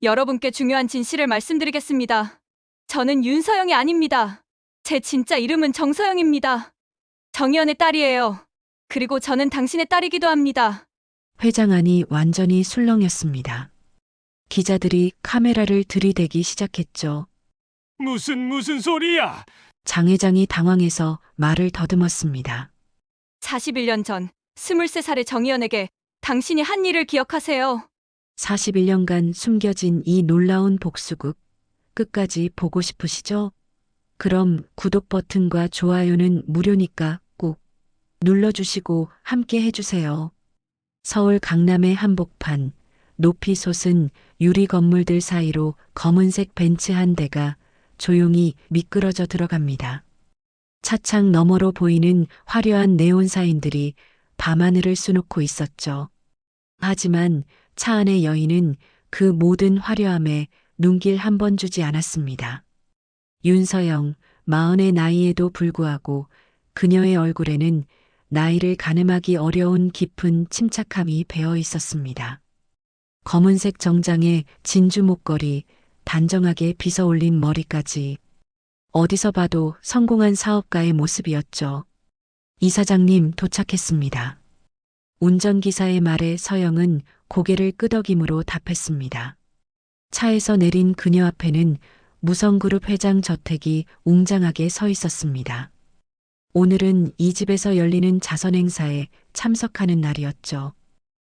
여러분께 중요한 진실을 말씀드리겠습니다. 저는 윤서영이 아닙니다. 제 진짜 이름은 정서영입니다. 정의연의 딸이에요. 그리고 저는 당신의 딸이기도 합니다. 회장 안이 완전히 술렁였습니다. 기자들이 카메라를 들이대기 시작했죠. 무슨 소리야? 장 회장이 당황해서 말을 더듬었습니다. 41년 전 23살의 정의연에게 당신이 한 일을 기억하세요. 41년간 숨겨진 이 놀라운 복수극 끝까지 보고 싶으시죠? 그럼 구독 버튼과 좋아요는 무료니까 꼭 눌러주시고 함께 해주세요. 서울 강남의 한복판, 높이 솟은 유리 건물들 사이로 검은색 벤츠 한 대가 조용히 미끄러져 들어갑니다. 차창 너머로 보이는 화려한 네온 사인들이 밤하늘을 수놓고 있었죠. 하지만 차 안의 여인은 그 모든 화려함에 눈길 한 번 주지 않았습니다. 윤서영, 40의 나이에도 불구하고 그녀의 얼굴에는 나이를 가늠하기 어려운 깊은 침착함이 배어 있었습니다. 검은색 정장에 진주 목걸이, 단정하게 빗어 올린 머리까지 어디서 봐도 성공한 사업가의 모습이었죠. 이사장님 도착했습니다. 운전기사의 말에 서영은 고개를 끄덕임으로 답했습니다. 차에서 내린 그녀 앞에는 무성그룹 회장 저택이 웅장하게 서 있었습니다. 오늘은 이 집에서 열리는 자선 행사에 참석하는 날이었죠.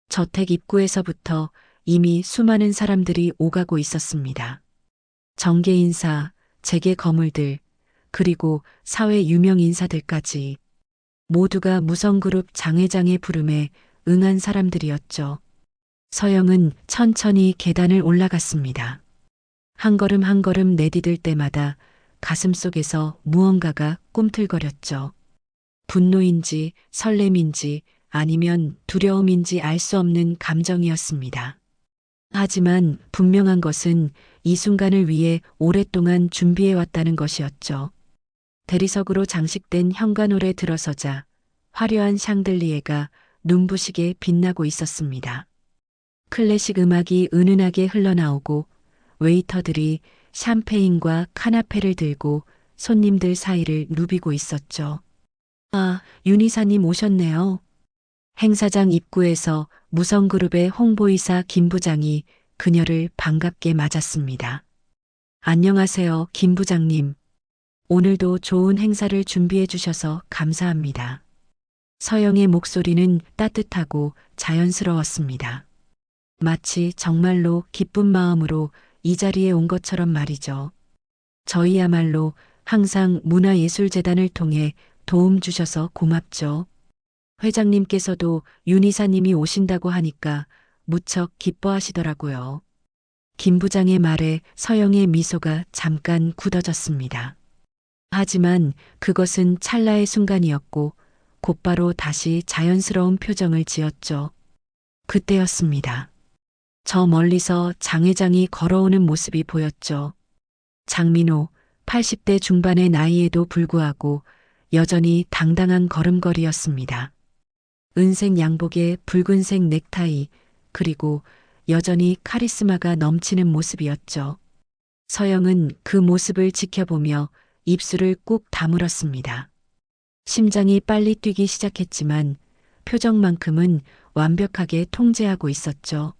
저택 입구에서부터 이미 수많은 사람들이 오가고 있었습니다. 정계 인사, 재계 거물들, 그리고 사회 유명 인사들까지 모두가 무성그룹 장 회장의 부름에 응한 사람들이었죠. 서영은 천천히 계단을 올라갔습니다. 한 걸음 한 걸음 내디딜 때마다 가슴속에서 무언가가 꿈틀거렸죠. 분노인지 설렘인지 아니면 두려움인지 알 수 없는 감정이었습니다. 하지만 분명한 것은 이 순간을 위해 오랫동안 준비해왔다는 것이었죠. 대리석으로 장식된 현관홀에 들어서자 화려한 샹들리에가 눈부시게 빛나고 있었습니다. 클래식 음악이 은은하게 흘러나오고 웨이터들이 샴페인과 카나페를 들고 손님들 사이를 누비고 있었죠. 아, 윤 이사님 오셨네요. 행사장 입구에서 무성그룹의 홍보이사 김 부장이 그녀를 반갑게 맞았습니다. 안녕하세요, 김 부장님. 오늘도 좋은 행사를 준비해 주셔서 감사합니다. 서영의 목소리는 따뜻하고 자연스러웠습니다. 마치 정말로 기쁜 마음으로 이 자리에 온 것처럼 말이죠. 저희야말로 항상 문화예술재단을 통해 도움 주셔서 고맙죠. 회장님께서도 윤 이사님이 오신다고 하니까 무척 기뻐하시더라고요. 김 부장의 말에 서영의 미소가 잠깐 굳어졌습니다. 하지만 그것은 찰나의 순간이었고 곧바로 다시 자연스러운 표정을 지었죠. 그때였습니다. 저 멀리서 장 회장이 걸어오는 모습이 보였죠. 장민호, 80대 중반의 나이에도 불구하고 여전히 당당한 걸음걸이였습니다. 은색 양복에 붉은색 넥타이, 그리고 여전히 카리스마가 넘치는 모습이었죠. 서영은 그 모습을 지켜보며 입술을 꾹 다물었습니다. 심장이 빨리 뛰기 시작했지만 표정만큼은 완벽하게 통제하고 있었죠.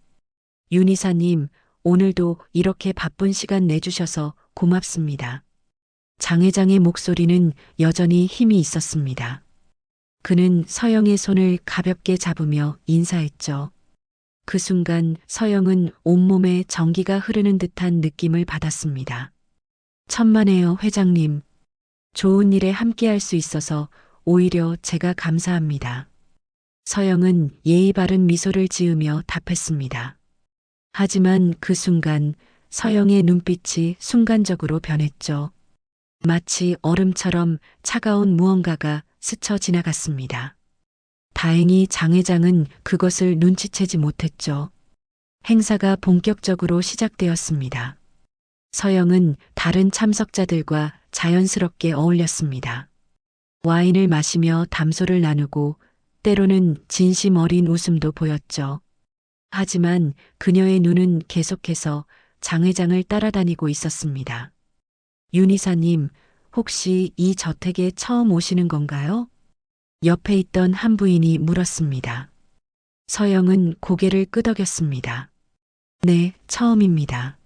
윤 이사님, 오늘도 이렇게 바쁜 시간 내주셔서 고맙습니다. 장 회장의 목소리는 여전히 힘이 있었습니다. 그는 서영의 손을 가볍게 잡으며 인사했죠. 그 순간 서영은 온몸에 전기가 흐르는 듯한 느낌을 받았습니다. 천만에요, 회장님. 좋은 일에 함께할 수 있어서 오히려 제가 감사합니다. 서영은 예의 바른 미소를 지으며 답했습니다. 하지만 그 순간 서영의 눈빛이 순간적으로 변했죠. 마치 얼음처럼 차가운 무언가가 스쳐 지나갔습니다. 다행히 장 회장은 그것을 눈치채지 못했죠. 행사가 본격적으로 시작되었습니다. 서영은 다른 참석자들과 자연스럽게 어울렸습니다. 와인을 마시며 담소를 나누고 때로는 진심 어린 웃음도 보였죠. 하지만 그녀의 눈은 계속해서 장 회장을 따라다니고 있었습니다. 윤 이사님, 혹시 이 저택에 처음 오시는 건가요? 옆에 있던 한 부인이 물었습니다. 서영은 고개를 끄덕였습니다. 네, 처음입니다.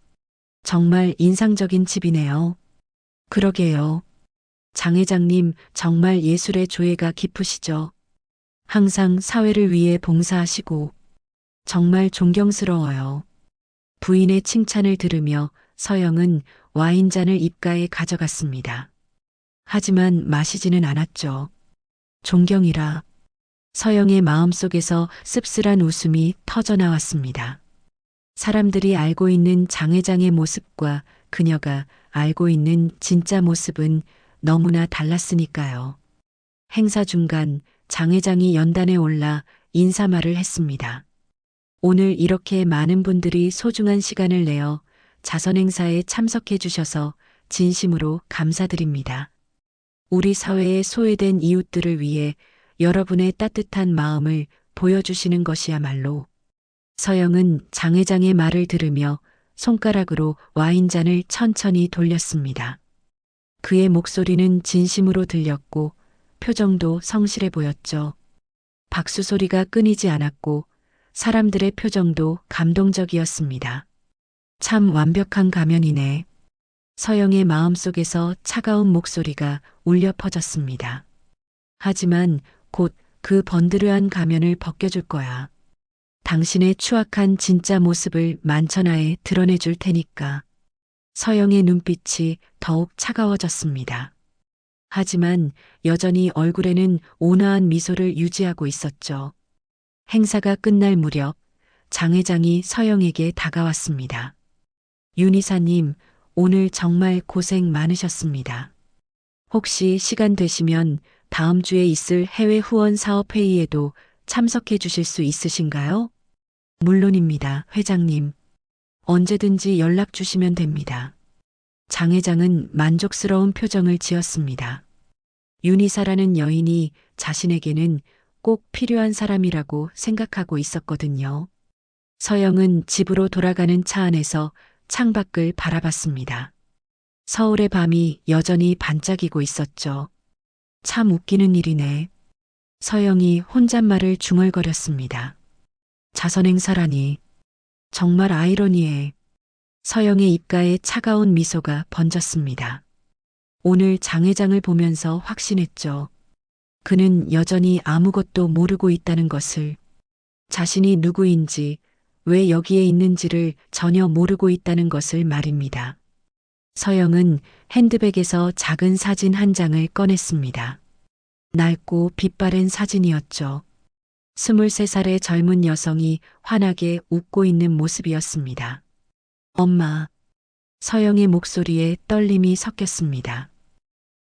정말 인상적인 집이네요. 그러게요. 장 회장님 정말 예술의 조예가 깊으시죠? 항상 사회를 위해 봉사하시고 정말 존경스러워요. 부인의 칭찬을 들으며 서영은 와인잔을 입가에 가져갔습니다. 하지만 마시지는 않았죠. 존경이라. 서영의 마음속에서 씁쓸한 웃음이 터져 나왔습니다. 사람들이 알고 있는 장 회장의 모습과 그녀가 알고 있는 진짜 모습은 너무나 달랐으니까요. 행사 중간 장 회장이 연단에 올라 인사말을 했습니다. 오늘 이렇게 많은 분들이 소중한 시간을 내어 자선 행사에 참석해 주셔서 진심으로 감사드립니다. 우리 사회의 소외된 이웃들을 위해 여러분의 따뜻한 마음을 보여주시는 것이야말로. 서영은 장 회장의 말을 들으며 손가락으로 와인잔을 천천히 돌렸습니다. 그의 목소리는 진심으로 들렸고 표정도 성실해 보였죠. 박수 소리가 끊이지 않았고 사람들의 표정도 감동적이었습니다. 참 완벽한 가면이네. 서영의 마음속에서 차가운 목소리가 울려 퍼졌습니다. 하지만 곧 그 번드르한 가면을 벗겨줄 거야. 당신의 추악한 진짜 모습을 만천하에 드러내줄 테니까. 서영의 눈빛이 더욱 차가워졌습니다. 하지만 여전히 얼굴에는 온화한 미소를 유지하고 있었죠. 행사가 끝날 무렵 장 회장이 서영에게 다가왔습니다. 윤 이사님, 오늘 정말 고생 많으셨습니다. 혹시 시간 되시면 다음 주에 있을 해외 후원 사업 회의에도 참석해 주실 수 있으신가요? 물론입니다, 회장님. 언제든지 연락 주시면 됩니다. 장 회장은 만족스러운 표정을 지었습니다. 윤이사라는 여인이 자신에게는 꼭 필요한 사람이라고 생각하고 있었거든요. 서영은 집으로 돌아가는 차 안에서 창밖을 바라봤습니다. 서울의 밤이 여전히 반짝이고 있었죠. 참 웃기는 일이네. 서영이 혼잣말을 중얼거렸습니다. 자선행사라니. 정말 아이러니해. 서영의 입가에 차가운 미소가 번졌습니다. 오늘 장 회장을 보면서 확신했죠. 그는 여전히 아무것도 모르고 있다는 것을. 자신이 누구인지, 왜 여기에 있는지를 전혀 모르고 있다는 것을 말입니다. 서영은 핸드백에서 작은 사진 한 장을 꺼냈습니다. 낡고 빛바랜 사진이었죠. 23살의 젊은 여성이 환하게 웃고 있는 모습이었습니다. 엄마. 서영의 목소리에 떨림이 섞였습니다.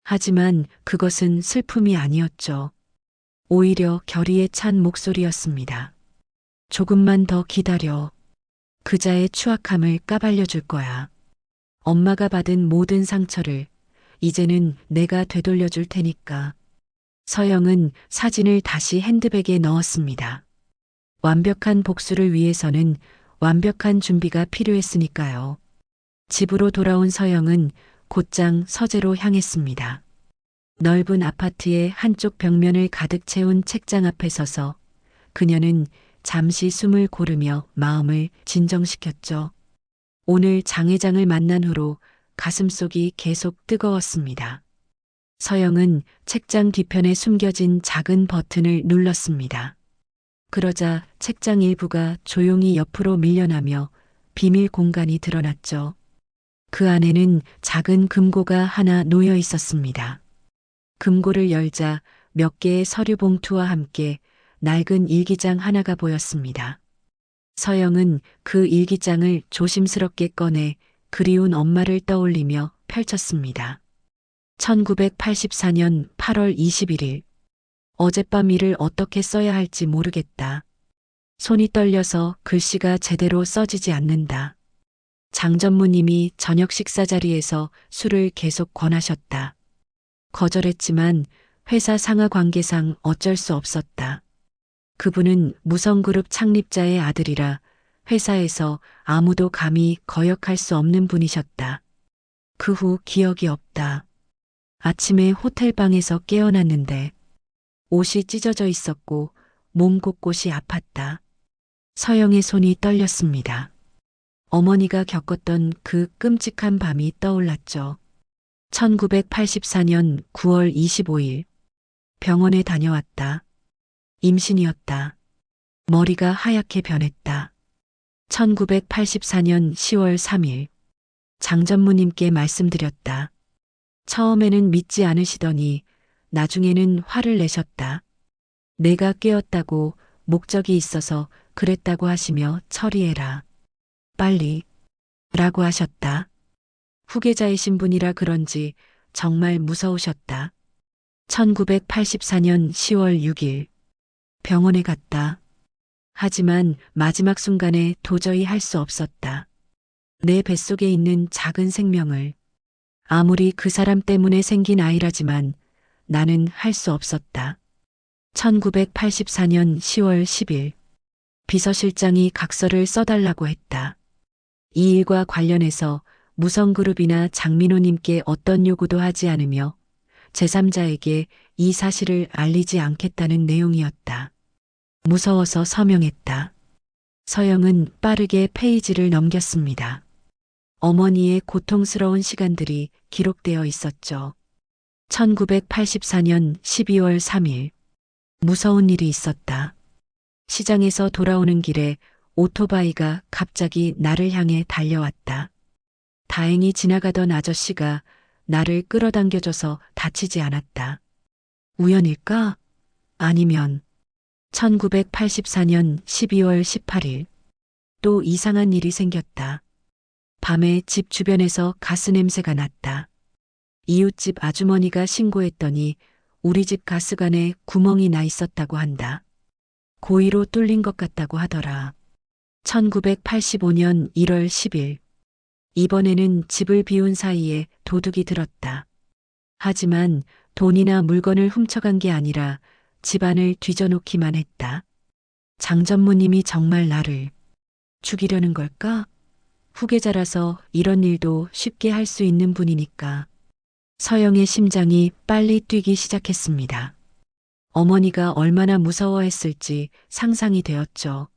하지만 그것은 슬픔이 아니었죠. 오히려 결의에 찬 목소리였습니다. 조금만 더 기다려. 그자의 추악함을 까발려 줄 거야. 엄마가 받은 모든 상처를 이제는 내가 되돌려 줄 테니까. 서영은 사진을 다시 핸드백에 넣었습니다. 완벽한 복수를 위해서는 완벽한 준비가 필요했으니까요. 집으로 돌아온 서영은 곧장 서재로 향했습니다. 넓은 아파트의 한쪽 벽면을 가득 채운 책장 앞에 서서 그녀는 잠시 숨을 고르며 마음을 진정시켰죠. 오늘 장 회장을 만난 후로 가슴속이 계속 뜨거웠습니다. 서영은 책장 뒤편에 숨겨진 작은 버튼을 눌렀습니다. 그러자 책장 일부가 조용히 옆으로 밀려나며 비밀 공간이 드러났죠. 그 안에는 작은 금고가 하나 놓여 있었습니다. 금고를 열자 몇 개의 서류 봉투와 함께 낡은 일기장 하나가 보였습니다. 서영은 그 일기장을 조심스럽게 꺼내 그리운 엄마를 떠올리며 펼쳤습니다. 1984년 8월 21일. 어젯밤 일을 어떻게 써야 할지 모르겠다. 손이 떨려서 글씨가 제대로 써지지 않는다. 장 전무님이 저녁 식사 자리에서 술을 계속 권하셨다. 거절했지만 회사 상하 관계상 어쩔 수 없었다. 그분은 무성그룹 창립자의 아들이라 회사에서 아무도 감히 거역할 수 없는 분이셨다. 그 후 기억이 없다. 아침에 호텔방에서 깨어났는데 옷이 찢어져 있었고 몸 곳곳이 아팠다. 서영의 손이 떨렸습니다. 어머니가 겪었던 그 끔찍한 밤이 떠올랐죠. 1984년 9월 25일 병원에 다녀왔다. 임신이었다. 머리가 하얗게 변했다. 1984년 10월 3일 장 전무님께 말씀드렸다. 처음에는 믿지 않으시더니 나중에는 화를 내셨다. 내가 깨었다고 목적이 있어서 그랬다고 하시며 처리해라. 빨리. 라고 하셨다. 후계자이신 분이라 그런지 정말 무서우셨다. 1984년 10월 6일 병원에 갔다. 하지만 마지막 순간에 도저히 할 수 없었다. 내 뱃속에 있는 작은 생명을 아무리 그 사람 때문에 생긴 아이라지만 나는 할 수 없었다. 1984년 10월 10일 비서실장이 각서를 써달라고 했다. 이 일과 관련해서 무성그룹이나 장민호님께 어떤 요구도 하지 않으며 제3자에게 이 사실을 알리지 않겠다는 내용이었다. 무서워서 서명했다. 서영은 빠르게 페이지를 넘겼습니다. 어머니의 고통스러운 시간들이 기록되어 있었죠. 1984년 12월 3일 무서운 일이 있었다. 시장에서 돌아오는 길에 오토바이가 갑자기 나를 향해 달려왔다. 다행히 지나가던 아저씨가 나를 끌어당겨줘서 다치지 않았다. 우연일까? 아니면 1984년 12월 18일 또 이상한 일이 생겼다. 밤에 집 주변에서 가스 냄새가 났다. 이웃집 아주머니가 신고했더니 우리 집 가스관에 구멍이 나 있었다고 한다. 고의로 뚫린 것 같다고 하더라. 1985년 1월 10일 이번에는 집을 비운 사이에 도둑이 들었다. 하지만 돈이나 물건을 훔쳐간 게 아니라 집안을 뒤져놓기만 했다. 장 전무님이 정말 나를 죽이려는 걸까? 후계자라서 이런 일도 쉽게 할 수 있는 분이니까. 서영의 심장이 빨리 뛰기 시작했습니다. 어머니가 얼마나 무서워했을지 상상이 되었죠.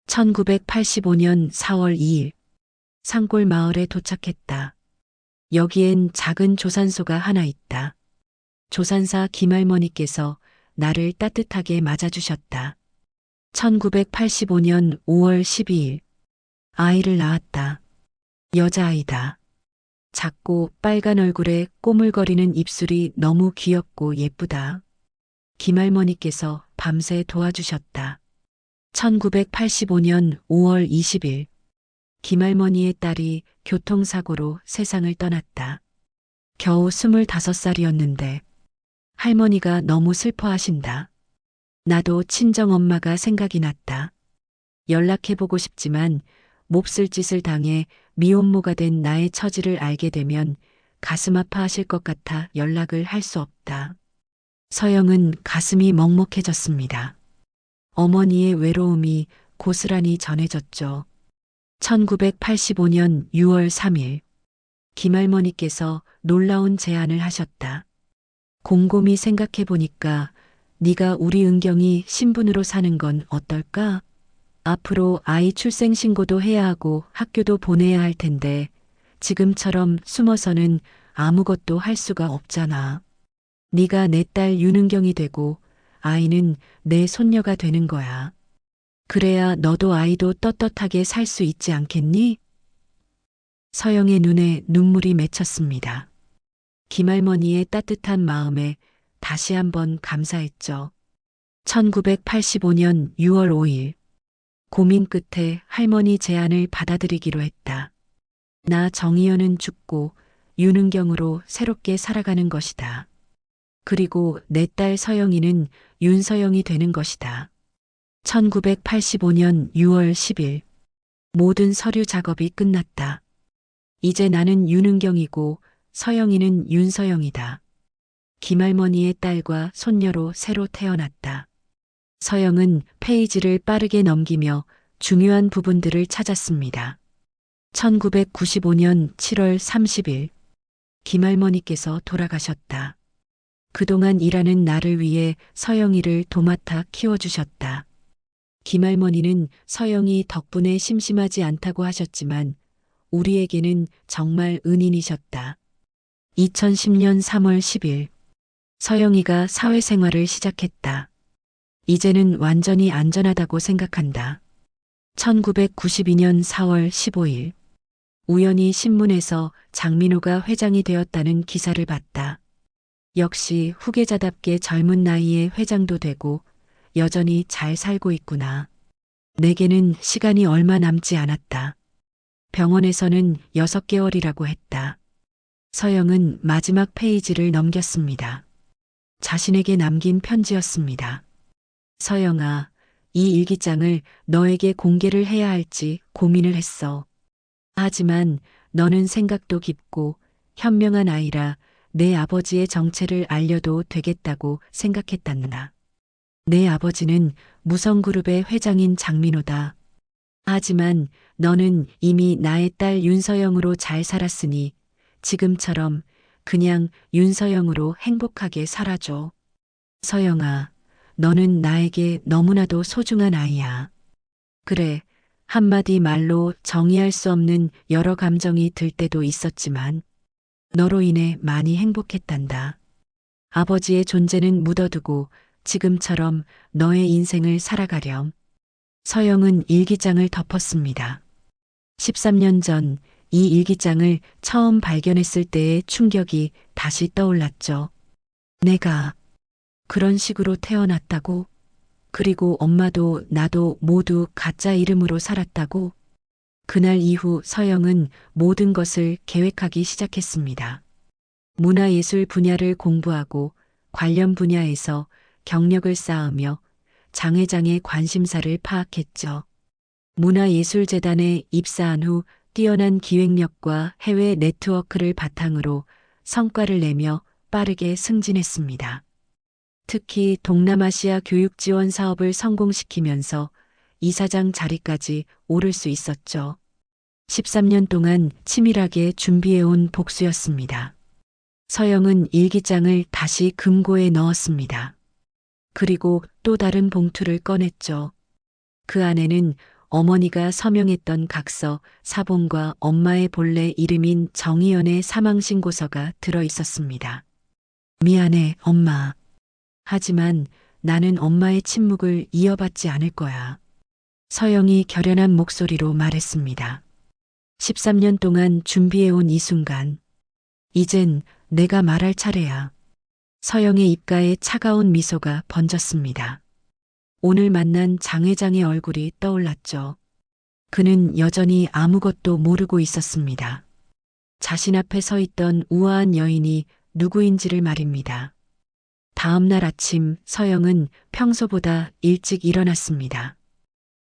1985년 4월 2일 산골 마을에 도착했다. 여기엔 작은 조산소가 하나 있다. 조산사 김할머니께서 나를 따뜻하게 맞아주셨다. 1985년 5월 12일 아이를 낳았다. 여자아이다. 작고 빨간 얼굴에 꼬물거리는 입술이 너무 귀엽고 예쁘다. 김할머니께서 밤새 도와주셨다. 1985년 5월 20일 김할머니의 딸이 교통사고로 세상을 떠났다. 겨우 25살이었는데 할머니가 너무 슬퍼하신다. 나도 친정엄마가 생각이 났다. 연락해보고 싶지만 몹쓸 짓을 당해 미혼모가 된 나의 처지를 알게 되면 가슴 아파하실 것 같아 연락을 할 수 없다. 서영은 가슴이 먹먹해졌습니다. 어머니의 외로움이 고스란히 전해졌죠. 1985년 6월 3일 김할머니께서 놀라운 제안을 하셨다. 곰곰이 생각해 보니까 네가 우리 은경이 신분으로 사는 건 어떨까? 앞으로 아이 출생 신고도 해야 하고 학교도 보내야 할 텐데 지금처럼 숨어서는 아무것도 할 수가 없잖아. 네가 내 딸 윤은경이 되고 아이는 내 손녀가 되는 거야. 그래야 너도 아이도 떳떳하게 살 수 있지 않겠니? 서영의 눈에 눈물이 맺혔습니다. 김할머니의 따뜻한 마음에 다시 한번 감사했죠. 1985년 6월 5일 고민 끝에 할머니 제안을 받아들이기로 했다. 나 정희연은 죽고 윤은경으로 새롭게 살아가는 것이다. 그리고 내 딸 서영이는 윤서영이 되는 것이다. 1985년 6월 10일 모든 서류 작업이 끝났다. 이제 나는 윤은경이고 서영이는 윤서영이다. 김할머니의 딸과 손녀로 새로 태어났다. 서영은 페이지를 빠르게 넘기며 중요한 부분들을 찾았습니다. 1995년 7월 30일 김할머니께서 돌아가셨다. 그동안 일하는 나를 위해 서영이를 도맡아 키워주셨다. 김할머니는 서영이 덕분에 심심하지 않다고 하셨지만 우리에게는 정말 은인이셨다. 2010년 3월 10일 서영이가 사회생활을 시작했다. 이제는 완전히 안전하다고 생각한다. 1992년 4월 15일 우연히 신문에서 장민호가 회장이 되었다는 기사를 봤다. 역시 후계자답게 젊은 나이에 회장도 되고 여전히 잘 살고 있구나. 내게는 시간이 얼마 남지 않았다. 병원에서는 6개월이라고 했다. 서영은 마지막 페이지를 넘겼습니다. 자신에게 남긴 편지였습니다. 서영아, 이 일기장을 너에게 공개를 해야 할지 고민을 했어. 하지만 너는 생각도 깊고 현명한 아이라 내 아버지의 정체를 알려도 되겠다고 생각했단다. 내 아버지는 무성그룹의 회장인 장민호다. 하지만 너는 이미 나의 딸 윤서영으로 잘 살았으니 지금처럼 그냥 윤서영으로 행복하게 살아줘. 서영아, 너는 나에게 너무나도 소중한 아이야. 그래, 한마디 말로 정의할 수 없는 여러 감정이 들 때도 있었지만 너로 인해 많이 행복했단다. 아버지의 존재는 묻어두고 지금처럼 너의 인생을 살아가렴. 서영은 일기장을 덮었습니다. 13년 전 이 일기장을 처음 발견했을 때의 충격이 다시 떠올랐죠. 내가 그런 식으로 태어났다고? 그리고 엄마도 나도 모두 가짜 이름으로 살았다고? 그날 이후 서영은 모든 것을 계획하기 시작했습니다. 문화예술 분야를 공부하고 관련 분야에서 경력을 쌓으며 장 회장의 관심사를 파악했죠. 문화예술재단에 입사한 후 뛰어난 기획력과 해외 네트워크를 바탕으로 성과를 내며 빠르게 승진했습니다. 특히 동남아시아 교육 지원 사업을 성공시키면서 이사장 자리까지 오를 수 있었죠. 13년 동안 치밀하게 준비해온 복수였습니다. 서영은 일기장을 다시 금고에 넣었습니다. 그리고 또 다른 봉투를 꺼냈죠. 그 안에는 어머니가 서명했던 각서, 사본과 엄마의 본래 이름인 정희연의 사망신고서가 들어 있었습니다. 미안해, 엄마. 하지만 나는 엄마의 침묵을 이어받지 않을 거야. 서영이 결연한 목소리로 말했습니다. 13년 동안 준비해온 이 순간, 이젠 내가 말할 차례야. 서영의 입가에 차가운 미소가 번졌습니다. 오늘 만난 장 회장의 얼굴이 떠올랐죠. 그는 여전히 아무것도 모르고 있었습니다. 자신 앞에 서 있던 우아한 여인이 누구인지를 말입니다. 다음 날 아침 서영은 평소보다 일찍 일어났습니다.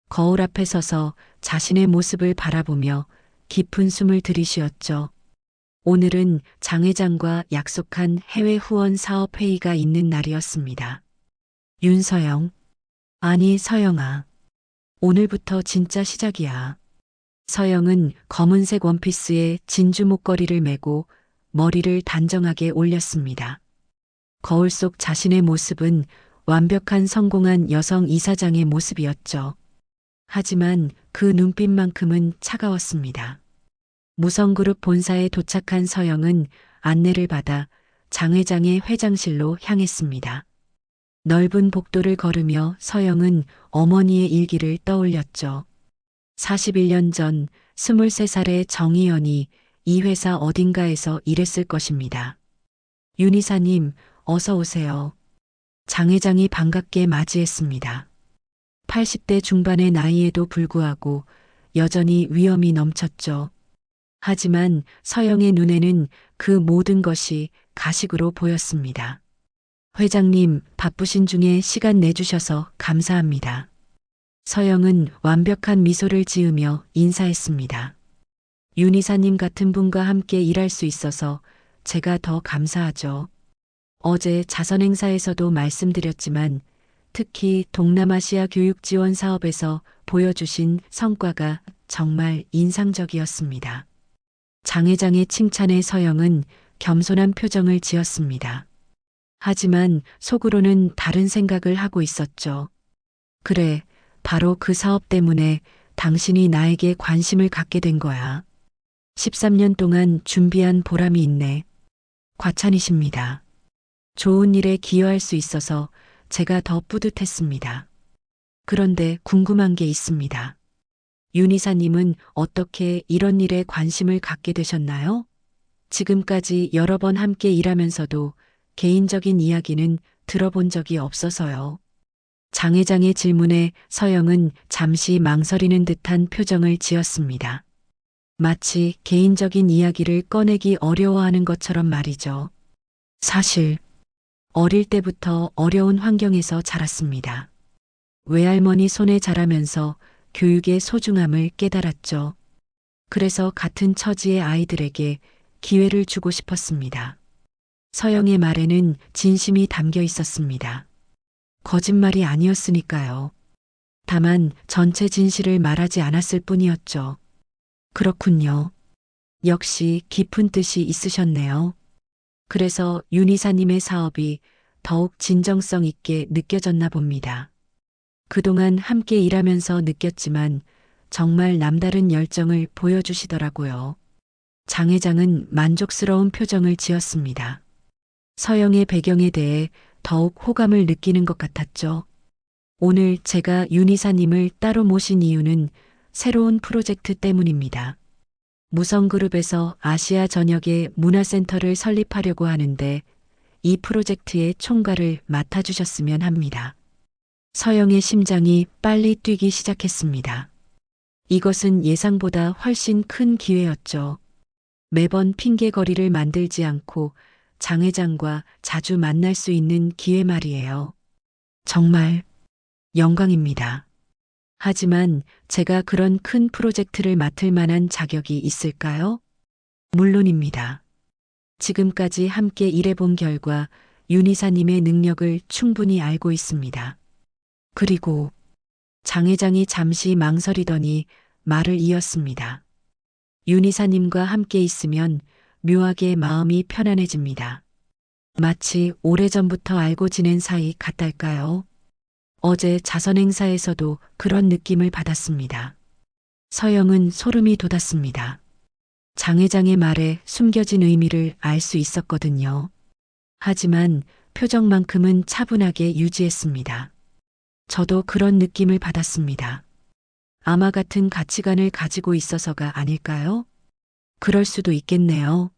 거울 앞에 서서 자신의 모습을 바라보며 깊은 숨을 들이쉬었죠. 오늘은 장 회장과 약속한 해외 후원 사업 회의가 있는 날이었습니다. 윤서영. 아니, 서영아. 오늘부터 진짜 시작이야. 서영은 검은색 원피스에 진주 목걸이를 메고 머리를 단정하게 올렸습니다. 거울 속 자신의 모습은 완벽한 성공한 여성 이사장의 모습이었죠. 하지만 그 눈빛만큼은 차가웠습니다. 무성그룹 본사에 도착한 서영은 안내를 받아 장 회장의 회장실로 향했습니다. 넓은 복도를 걸으며 서영은 어머니의 일기를 떠올렸죠. 41년 전 23살의 정희연이 이 회사 어딘가에서 일했을 것입니다. 윤 이사님, 어서 오세요. 장 회장이 반갑게 맞이했습니다. 80대 중반의 나이에도 불구하고 여전히 위엄이 넘쳤죠. 하지만 서영의 눈에는 그 모든 것이 가식으로 보였습니다. 회장님, 바쁘신 중에 시간 내주셔서 감사합니다. 서영은 완벽한 미소를 지으며 인사했습니다. 윤 이사님 같은 분과 함께 일할 수 있어서 제가 더 감사하죠. 어제 자선 행사에서도 말씀드렸지만 특히 동남아시아 교육 지원 사업에서 보여주신 성과가 정말 인상적이었습니다. 장 회장의 칭찬에 서영은 겸손한 표정을 지었습니다. 하지만 속으로는 다른 생각을 하고 있었죠. 그래, 바로 그 사업 때문에 당신이 나에게 관심을 갖게 된 거야. 13년 동안 준비한 보람이 있네. 과찬이십니다. 좋은 일에 기여할 수 있어서 제가 더 뿌듯했습니다. 그런데 궁금한 게 있습니다. 윤 이사님은 어떻게 이런 일에 관심을 갖게 되셨나요? 지금까지 여러 번 함께 일하면서도 개인적인 이야기는 들어본 적이 없어서요. 장 회장의 질문에 서영은 잠시 망설이는 듯한 표정을 지었습니다. 마치 개인적인 이야기를 꺼내기 어려워하는 것처럼 말이죠. 사실 어릴 때부터 어려운 환경에서 자랐습니다. 외할머니 손에 자라면서 교육의 소중함을 깨달았죠. 그래서 같은 처지의 아이들에게 기회를 주고 싶었습니다. 서영의 말에는 진심이 담겨 있었습니다. 거짓말이 아니었으니까요. 다만 전체 진실을 말하지 않았을 뿐이었죠. 그렇군요. 역시 깊은 뜻이 있으셨네요. 그래서 윤 이사님의 사업이 더욱 진정성 있게 느껴졌나 봅니다. 그동안 함께 일하면서 느꼈지만 정말 남다른 열정을 보여주시더라고요. 장 회장은 만족스러운 표정을 지었습니다. 서영의 배경에 대해 더욱 호감을 느끼는 것 같았죠. 오늘 제가 윤 이사님을 따로 모신 이유는 새로운 프로젝트 때문입니다. 무성그룹에서 아시아 전역에 문화센터를 설립하려고 하는데 이 프로젝트의 총괄을 맡아주셨으면 합니다. 서영의 심장이 빨리 뛰기 시작했습니다. 이것은 예상보다 훨씬 큰 기회였죠. 매번 핑계거리를 만들지 않고 장 회장과 자주 만날 수 있는 기회 말이에요. 정말 영광입니다. 하지만 제가 그런 큰 프로젝트를 맡을 만한 자격이 있을까요? 물론입니다. 지금까지 함께 일해본 결과 윤 이사님의 능력을 충분히 알고 있습니다. 그리고 장 회장이 잠시 망설이더니 말을 이었습니다. 윤 이사님과 함께 있으면 묘하게 마음이 편안해집니다. 마치 오래전부터 알고 지낸 사이 같달까요? 어제 자선 행사에서도 그런 느낌을 받았습니다. 서영은 소름이 돋았습니다. 장 회장의 말에 숨겨진 의미를 알 수 있었거든요. 하지만 표정만큼은 차분하게 유지했습니다. 저도 그런 느낌을 받았습니다. 아마 같은 가치관을 가지고 있어서가 아닐까요? 그럴 수도 있겠네요.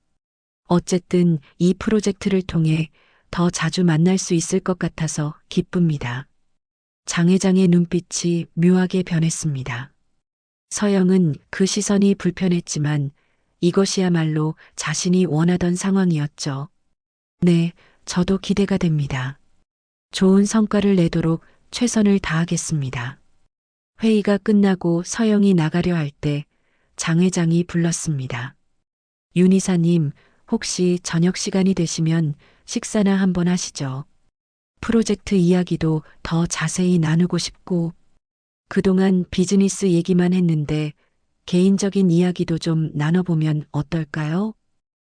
어쨌든 이 프로젝트를 통해 더 자주 만날 수 있을 것 같아서 기쁩니다. 장 회장의 눈빛이 묘하게 변했습니다. 서영은 그 시선이 불편했지만 이것이야말로 자신이 원하던 상황이었죠. 네, 저도 기대가 됩니다. 좋은 성과를 내도록 최선을 다하겠습니다. 회의가 끝나고 서영이 나가려 할 때 장 회장이 불렀습니다. 윤 이사님, 혹시 저녁 시간이 되시면 식사나 한번 하시죠. 프로젝트 이야기도 더 자세히 나누고 싶고, 그동안 비즈니스 얘기만 했는데 개인적인 이야기도 좀 나눠보면 어떨까요?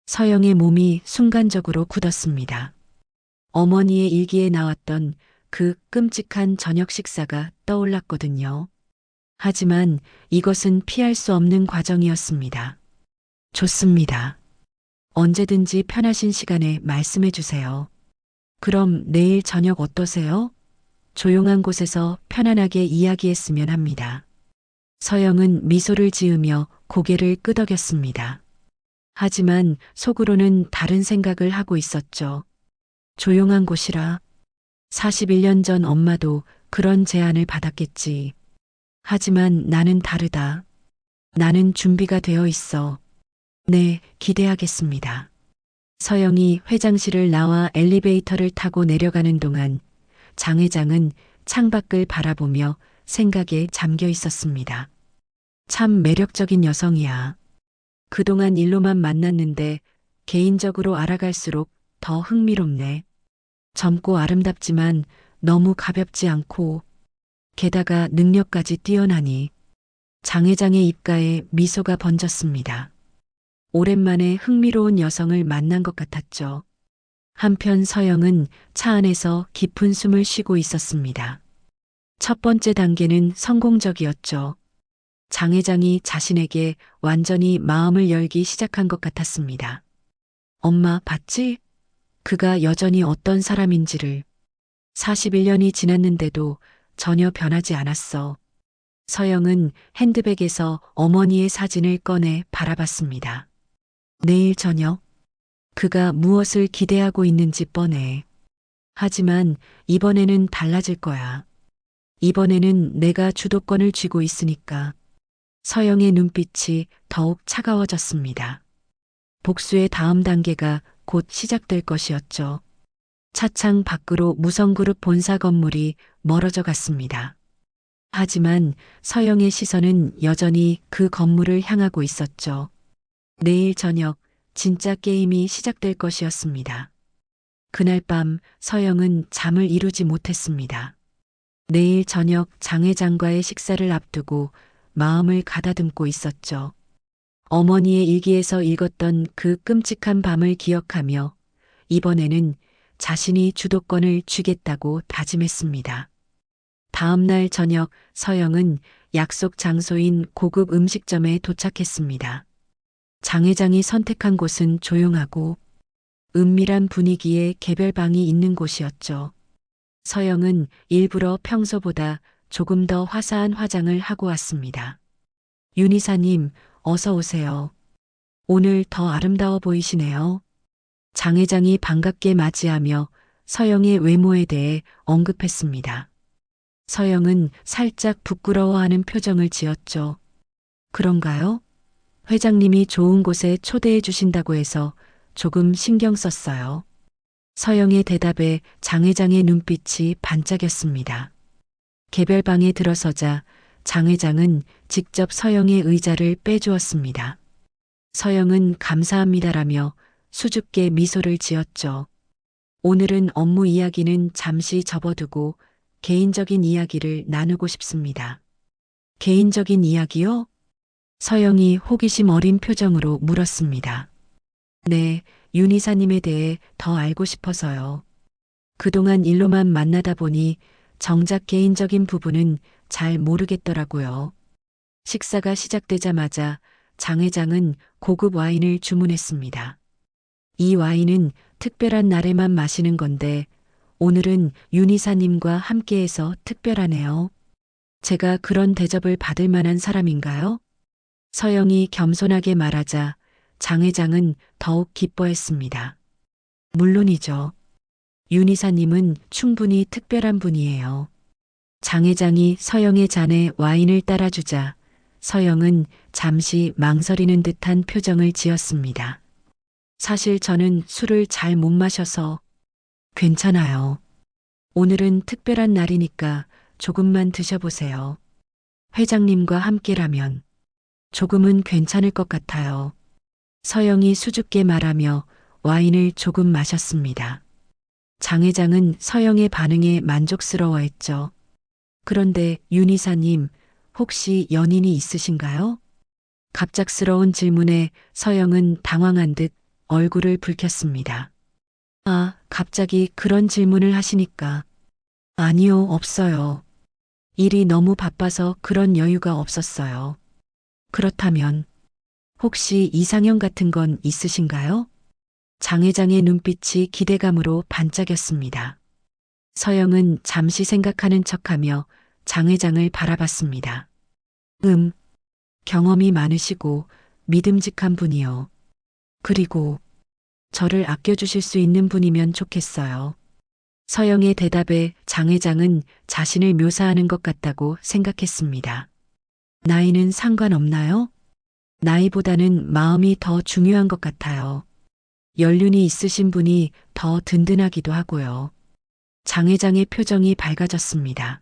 서영의 몸이 순간적으로 굳었습니다. 어머니의 일기에 나왔던 그 끔찍한 저녁 식사가 떠올랐거든요. 하지만 이것은 피할 수 없는 과정이었습니다. 좋습니다. 언제든지 편하신 시간에 말씀해 주세요. 그럼 내일 저녁 어떠세요? 조용한 곳에서 편안하게 이야기했으면 합니다. 서영은 미소를 지으며 고개를 끄덕였습니다. 하지만 속으로는 다른 생각을 하고 있었죠. 조용한 곳이라. 41년 전 엄마도 그런 제안을 받았겠지. 하지만 나는 다르다. 나는 준비가 되어 있어. 네, 기대하겠습니다. 서영이 회장실을 나와 엘리베이터를 타고 내려가는 동안 장 회장은 창밖을 바라보며 생각에 잠겨 있었습니다. 참 매력적인 여성이야. 그동안 일로만 만났는데 개인적으로 알아갈수록 더 흥미롭네. 젊고 아름답지만 너무 가볍지 않고 게다가 능력까지 뛰어나니 장 회장의 입가에 미소가 번졌습니다. 오랜만에 흥미로운 여성을 만난 것 같았죠. 한편 서영은 차 안에서 깊은 숨을 쉬고 있었습니다. 첫 번째 단계는 성공적이었죠. 장 회장이 자신에게 완전히 마음을 열기 시작한 것 같았습니다. 엄마, 봤지? 그가 여전히 어떤 사람인지를. 41년이 지났는데도 전혀 변하지 않았어. 서영은 핸드백에서 어머니의 사진을 꺼내 바라봤습니다. 내일 저녁, 그가 무엇을 기대하고 있는지 뻔해. 하지만 이번에는 달라질 거야. 이번에는 내가 주도권을 쥐고 있으니까. 서영의 눈빛이 더욱 차가워졌습니다. 복수의 다음 단계가 곧 시작될 것이었죠. 차창 밖으로 무성그룹 본사 건물이 멀어져 갔습니다. 하지만 서영의 시선은 여전히 그 건물을 향하고 있었죠. 내일 저녁 진짜 게임이 시작될 것이었습니다. 그날 밤 서영은 잠을 이루지 못했습니다. 내일 저녁 장 회장과의 식사를 앞두고 마음을 가다듬고 있었죠. 어머니의 일기에서 읽었던 그 끔찍한 밤을 기억하며 이번에는 자신이 주도권을 쥐겠다고 다짐했습니다. 다음 날 저녁 서영은 약속 장소인 고급 음식점에 도착했습니다. 장 회장이 선택한 곳은 조용하고 은밀한 분위기의 개별방이 있는 곳이었죠. 서영은 일부러 평소보다 조금 더 화사한 화장을 하고 왔습니다. 윤 이사님, 어서 오세요. 오늘 더 아름다워 보이시네요. 장 회장이 반갑게 맞이하며 서영의 외모에 대해 언급했습니다. 서영은 살짝 부끄러워하는 표정을 지었죠. 그런가요? 회장님이 좋은 곳에 초대해 주신다고 해서 조금 신경 썼어요. 서영의 대답에 장 회장의 눈빛이 반짝였습니다. 개별방에 들어서자 장 회장은 직접 서영의 의자를 빼주었습니다. 서영은 감사합니다라며 수줍게 미소를 지었죠. 오늘은 업무 이야기는 잠시 접어두고 개인적인 이야기를 나누고 싶습니다. 개인적인 이야기요? 서영이 호기심 어린 표정으로 물었습니다. 네, 윤 이사님에 대해 더 알고 싶어서요. 그동안 일로만 만나다 보니 정작 개인적인 부분은 잘 모르겠더라고요. 식사가 시작되자마자 장 회장은 고급 와인을 주문했습니다. 이 와인은 특별한 날에만 마시는 건데 오늘은 윤 이사님과 함께해서 특별하네요. 제가 그런 대접을 받을 만한 사람인가요? 서영이 겸손하게 말하자 장 회장은 더욱 기뻐했습니다. 물론이죠. 윤 이사님은 충분히 특별한 분이에요. 장 회장이 서영의 잔에 와인을 따라주자 서영은 잠시 망설이는 듯한 표정을 지었습니다. 사실 저는 술을 잘 못 마셔서 괜찮아요. 오늘은 특별한 날이니까 조금만 드셔보세요. 회장님과 함께라면 조금은 괜찮을 것 같아요. 서영이 수줍게 말하며 와인을 조금 마셨습니다. 장 회장은 서영의 반응에 만족스러워했죠. 그런데 윤 이사님, 혹시 연인이 있으신가요? 갑작스러운 질문에 서영은 당황한 듯 얼굴을 붉혔습니다. 아, 갑자기 그런 질문을 하시니까. 아니요, 없어요. 일이 너무 바빠서 그런 여유가 없었어요. 그렇다면 혹시 이상형 같은 건 있으신가요? 장 회장의 눈빛이 기대감으로 반짝였습니다. 서영은 잠시 생각하는 척하며 장 회장을 바라봤습니다. 경험이 많으시고 믿음직한 분이요. 그리고 저를 아껴주실 수 있는 분이면 좋겠어요. 서영의 대답에 장 회장은 자신을 묘사하는 것 같다고 생각했습니다. 나이는 상관없나요? 나이보다는 마음이 더 중요한 것 같아요. 연륜이 있으신 분이 더 든든하기도 하고요. 장 회장의 표정이 밝아졌습니다.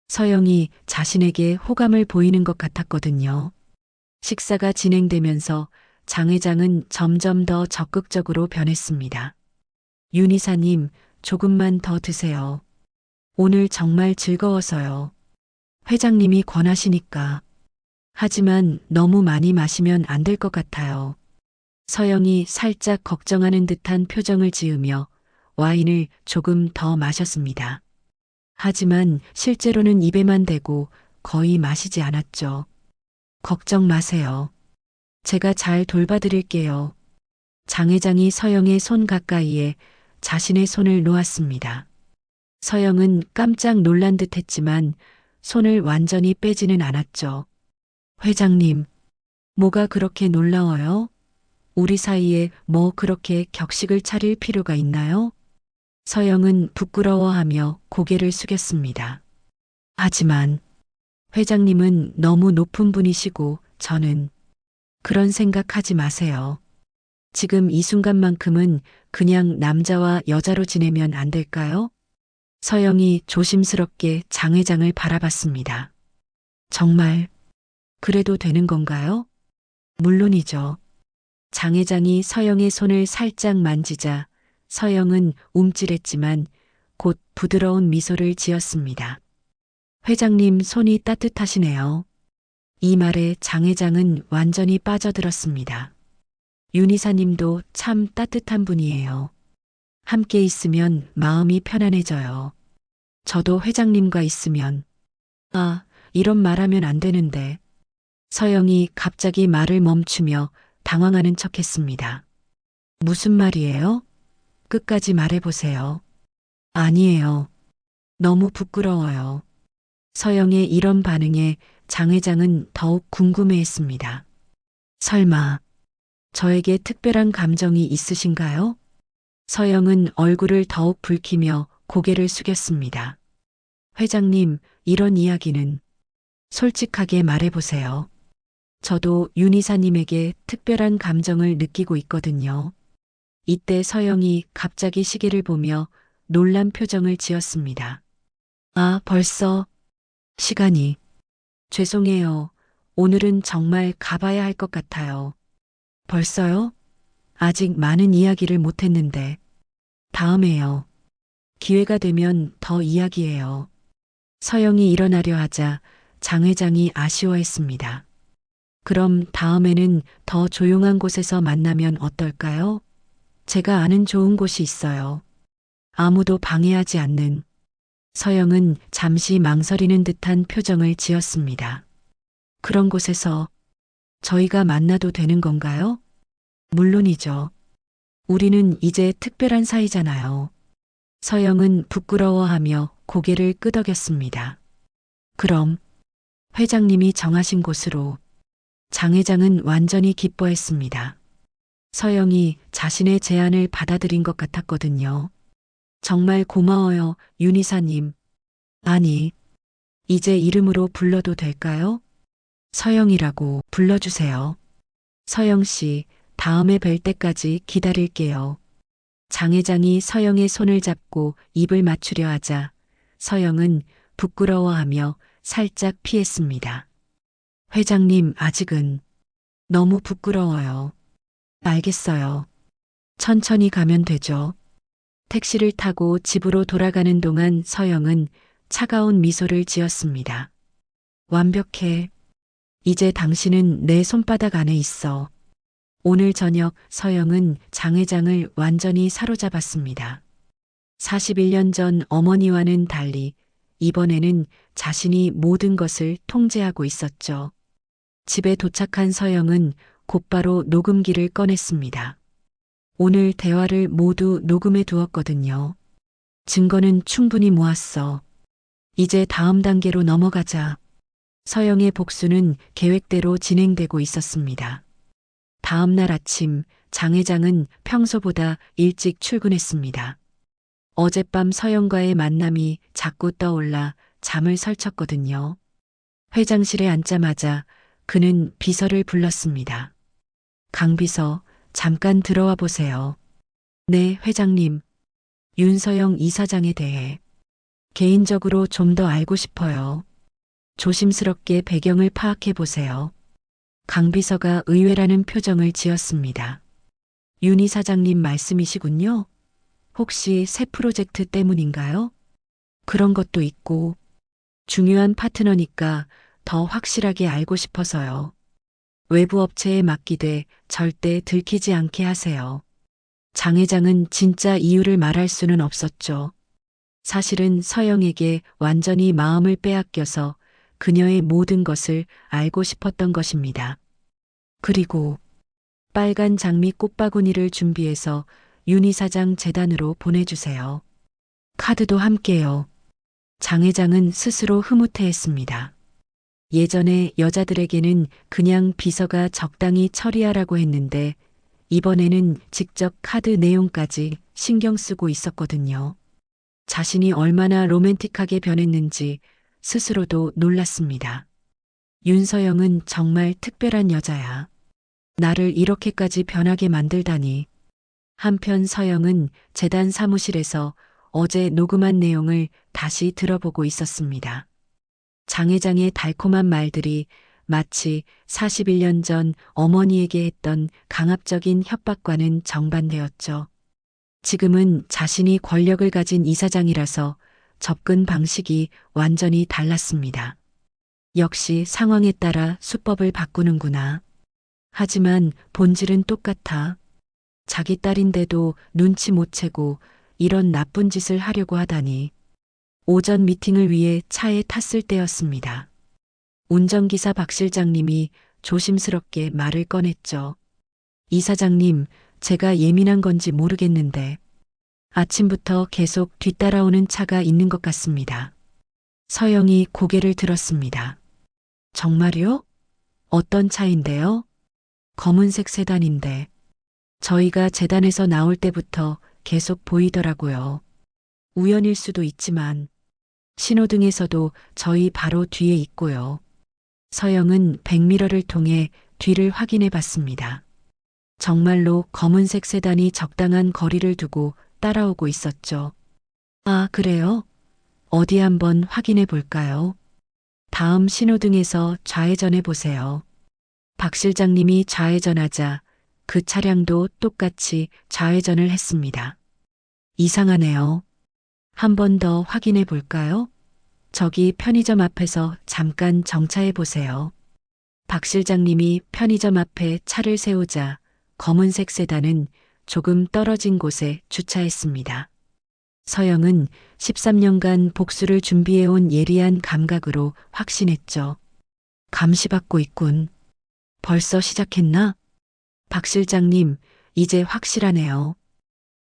서영이 자신에게 호감을 보이는 것 같았거든요. 식사가 진행되면서 장 회장은 점점 더 적극적으로 변했습니다. 윤 이사님, 조금만 더 드세요. 오늘 정말 즐거워서요. 회장님이 권하시니까. 하지만 너무 많이 마시면 안 될 것 같아요. 서영이 살짝 걱정하는 듯한 표정을 지으며 와인을 조금 더 마셨습니다. 하지만 실제로는 입에만 대고 거의 마시지 않았죠. 걱정 마세요. 제가 잘 돌봐드릴게요. 장 회장이 서영의 손 가까이에 자신의 손을 놓았습니다. 서영은 깜짝 놀란 듯 했지만 손을 완전히 빼지는 않았죠. 회장님, 뭐가 그렇게 놀라워요? 우리 사이에 뭐 그렇게 격식을 차릴 필요가 있나요? 서영은 부끄러워하며 고개를 숙였습니다. 하지만 회장님은 너무 높은 분이시고 저는 그런 생각하지 마세요. 지금 이 순간만큼은 그냥 남자와 여자로 지내면 안 될까요? 서영이 조심스럽게 장 회장을 바라봤습니다. 정말 그래도 되는 건가요? 물론이죠. 장 회장이 서영의 손을 살짝 만지자 서영은 움찔했지만 곧 부드러운 미소를 지었습니다. 회장님 손이 따뜻하시네요. 이 말에 장 회장은 완전히 빠져들었습니다. 윤이사님도 참 따뜻한 분이에요. 함께 있으면 마음이 편안해져요. 저도 회장님과 있으면. 이런 말하면 안 되는데. 서영이 갑자기 말을 멈추며 당황하는 척했습니다. 무슨 말이에요? 끝까지 말해보세요. 아니에요. 너무 부끄러워요. 서영의 이런 반응에 장 회장은 더욱 궁금해했습니다. 설마 저에게 특별한 감정이 있으신가요? 서영은 얼굴을 더욱 붉히며 고개를 숙였습니다. 회장님, 이런 이야기는 솔직하게 말해보세요. 저도 윤 이사님에게 특별한 감정을 느끼고 있거든요. 이때 서영이 갑자기 시계를 보며 놀란 표정을 지었습니다. 벌써 시간이. 죄송해요. 오늘은 정말 가봐야 할 것 같아요. 벌써요? 아직 많은 이야기를 못했는데. 다음에요. 기회가 되면 더 이야기해요. 서영이 일어나려 하자 장 회장이 아쉬워했습니다. 그럼 다음에는 더 조용한 곳에서 만나면 어떨까요? 제가 아는 좋은 곳이 있어요. 아무도 방해하지 않는. 서영은 잠시 망설이는 듯한 표정을 지었습니다. 그런 곳에서 저희가 만나도 되는 건가요? 물론이죠. 우리는 이제 특별한 사이잖아요. 서영은 부끄러워하며 고개를 끄덕였습니다. 그럼 회장님이 정하신 곳으로. 장 회장은 완전히 기뻐했습니다. 서영이 자신의 제안을 받아들인 것 같았거든요. 정말 고마워요, 윤 이사님. 아니, 이제 이름으로 불러도 될까요? 서영이라고 불러주세요. 서영 씨, 다음에 뵐 때까지 기다릴게요. 장 회장이 서영의 손을 잡고 입을 맞추려 하자 서영은 부끄러워하며 살짝 피했습니다. 회장님, 아직은 너무 부끄러워요. 알겠어요. 천천히 가면 되죠. 택시를 타고 집으로 돌아가는 동안 서영은 차가운 미소를 지었습니다. 완벽해. 이제 당신은 내 손바닥 안에 있어. 오늘 저녁 서영은 장 회장을 완전히 사로잡았습니다. 41년 전 어머니와는 달리 이번에는 자신이 모든 것을 통제하고 있었죠. 집에 도착한 서영은 곧바로 녹음기를 꺼냈습니다. 오늘 대화를 모두 녹음해 두었거든요. 증거는 충분히 모았어. 이제 다음 단계로 넘어가자. 서영의 복수는 계획대로 진행되고 있었습니다. 다음 날 아침 장 회장은 평소보다 일찍 출근했습니다. 어젯밤 서영과의 만남이 자꾸 떠올라 잠을 설쳤거든요. 회장실에 앉자마자 그는 비서를 불렀습니다. 강 비서, 잠깐 들어와 보세요. 네, 회장님. 윤서영 이사장에 대해 개인적으로 좀 더 알고 싶어요. 조심스럽게 배경을 파악해 보세요. 강 비서가 의외라는 표정을 지었습니다. 윤 이사장님 말씀이시군요. 혹시 새 프로젝트 때문인가요? 그런 것도 있고, 중요한 파트너니까 더 확실하게 알고 싶어서요. 외부 업체에 맡기되 절대 들키지 않게 하세요. 장 회장은 진짜 이유를 말할 수는 없었죠. 사실은 서영에게 완전히 마음을 빼앗겨서 그녀의 모든 것을 알고 싶었던 것입니다. 그리고 빨간 장미 꽃바구니를 준비해서 윤 이사장 재단으로 보내주세요. 카드도 함께요. 장 회장은 스스로 흐뭇해했습니다. 예전에 여자들에게는 그냥 비서가 적당히 처리하라고 했는데 이번에는 직접 카드 내용까지 신경 쓰고 있었거든요. 자신이 얼마나 로맨틱하게 변했는지 스스로도 놀랐습니다. 윤서영은 정말 특별한 여자야. 나를 이렇게까지 변하게 만들다니. 한편 서영은 재단 사무실에서 어제 녹음한 내용을 다시 들어보고 있었습니다. 장 회장의 달콤한 말들이 마치 41년 전 어머니에게 했던 강압적인 협박과는 정반대였죠. 지금은 자신이 권력을 가진 이사장이라서 접근 방식이 완전히 달랐습니다. 역시 상황에 따라 수법을 바꾸는구나. 하지만 본질은 똑같아. 자기 딸인데도 눈치 못 채고 이런 나쁜 짓을 하려고 하다니. 오전 미팅을 위해 차에 탔을 때였습니다. 운전기사 박 실장님이 조심스럽게 말을 꺼냈죠. 이사장님, 제가 예민한 건지 모르겠는데 아침부터 계속 뒤따라오는 차가 있는 것 같습니다. 서영이 고개를 들었습니다. 정말요? 어떤 차인데요? 검은색 세단인데 저희가 재단에서 나올 때부터 계속 보이더라고요. 우연일 수도 있지만 신호등에서도 저희 바로 뒤에 있고요. 서영은 백미러를 통해 뒤를 확인해 봤습니다. 정말로 검은색 세단이 적당한 거리를 두고 따라오고 있었죠. 아, 그래요? 어디 한번 확인해 볼까요? 다음 신호등에서 좌회전해 보세요. 박 실장님이 좌회전하자 그 차량도 똑같이 좌회전을 했습니다. 이상하네요. 한 번 더 확인해 볼까요? 저기 편의점 앞에서 잠깐 정차해 보세요. 박 실장님이 편의점 앞에 차를 세우자 검은색 세단은 조금 떨어진 곳에 주차했습니다. 서영은 13년간 복수를 준비해온 예리한 감각으로 확신했죠. 감시받고 있군. 벌써 시작했나? 박 실장님, 이제 확실하네요.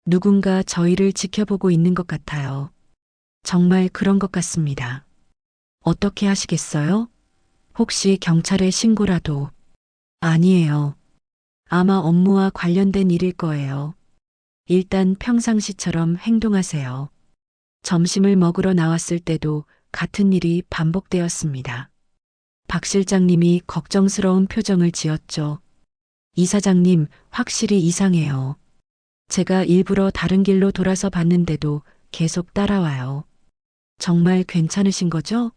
누군가 저희를 지켜보고 있는 것 같아요. 정말 그런 것 같습니다. 어떻게 하시겠어요? 혹시 경찰에 신고라도? 아니에요. 아마 업무와 관련된 일일 거예요. 일단 평상시처럼 행동하세요. 점심을 먹으러 나왔을 때도 같은 일이 반복되었습니다. 박 실장님이 걱정스러운 표정을 지었죠. 이사장님, 확실히 이상해요. 제가 일부러 다른 길로 돌아서 봤는데도 계속 따라와요. 정말 괜찮으신 거죠?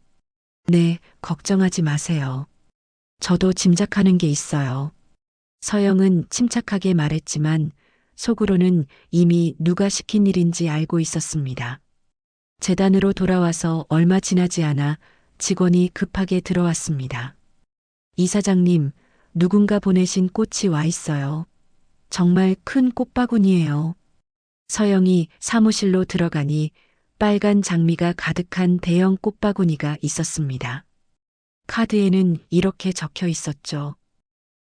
네, 걱정하지 마세요. 저도 짐작하는 게 있어요. 서영은 침착하게 말했지만 속으로는 이미 누가 시킨 일인지 알고 있었습니다. 재단으로 돌아와서 얼마 지나지 않아 직원이 급하게 들어왔습니다. 이사장님, 누군가 보내신 꽃이 와 있어요. 정말 큰 꽃바구니예요. 서영이 사무실로 들어가니 빨간 장미가 가득한 대형 꽃바구니가 있었습니다. 카드에는 이렇게 적혀 있었죠.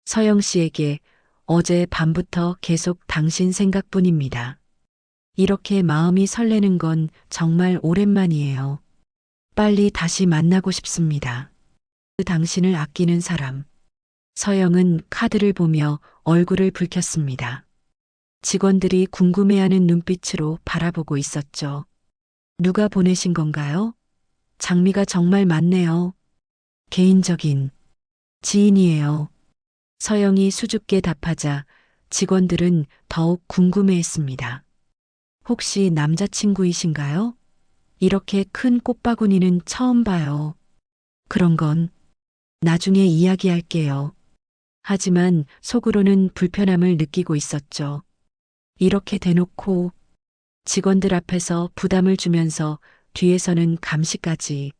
서영 씨에게 어제 밤부터 계속 당신 생각뿐입니다. 이렇게 마음이 설레는 건 정말 오랜만이에요. 빨리 다시 만나고 싶습니다. 당신을 아끼는 사람. 서영은 카드를 보며 얼굴을 붉혔습니다. 직원들이 궁금해하는 눈빛으로 바라보고 있었죠. 누가 보내신 건가요? 장미가 정말 많네요. 개인적인 지인이에요. 서영이 수줍게 답하자 직원들은 더욱 궁금해했습니다. 혹시 남자친구이신가요? 이렇게 큰 꽃바구니는 처음 봐요. 그런 건 나중에 이야기할게요. 하지만 속으로는 불편함을 느끼고 있었죠. 이렇게 대놓고 직원들 앞에서 부담을 주면서 뒤에서는 감시까지.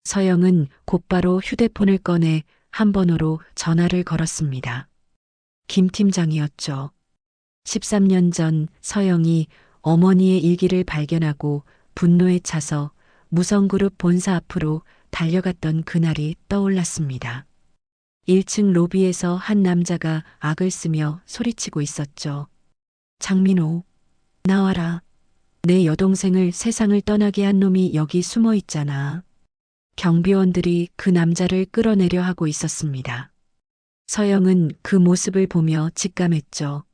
서영은 곧바로 휴대폰을 꺼내 한 번호로 전화를 걸었습니다. 김 팀장이었죠. 13년 전 서영이 어머니의 일기를 발견하고 분노에 차서 무성그룹 본사 앞으로 달려갔던 그날이 떠올랐습니다. 1층 로비에서 한 남자가 악을 쓰며 소리치고 있었죠. 장민호, 나와라. 내 여동생을 세상을 떠나게 한 놈이 여기 숨어 있잖아. 경비원들이 그 남자를 끌어내려 하고 있었습니다. 서영은 그 모습을 보며 직감했죠.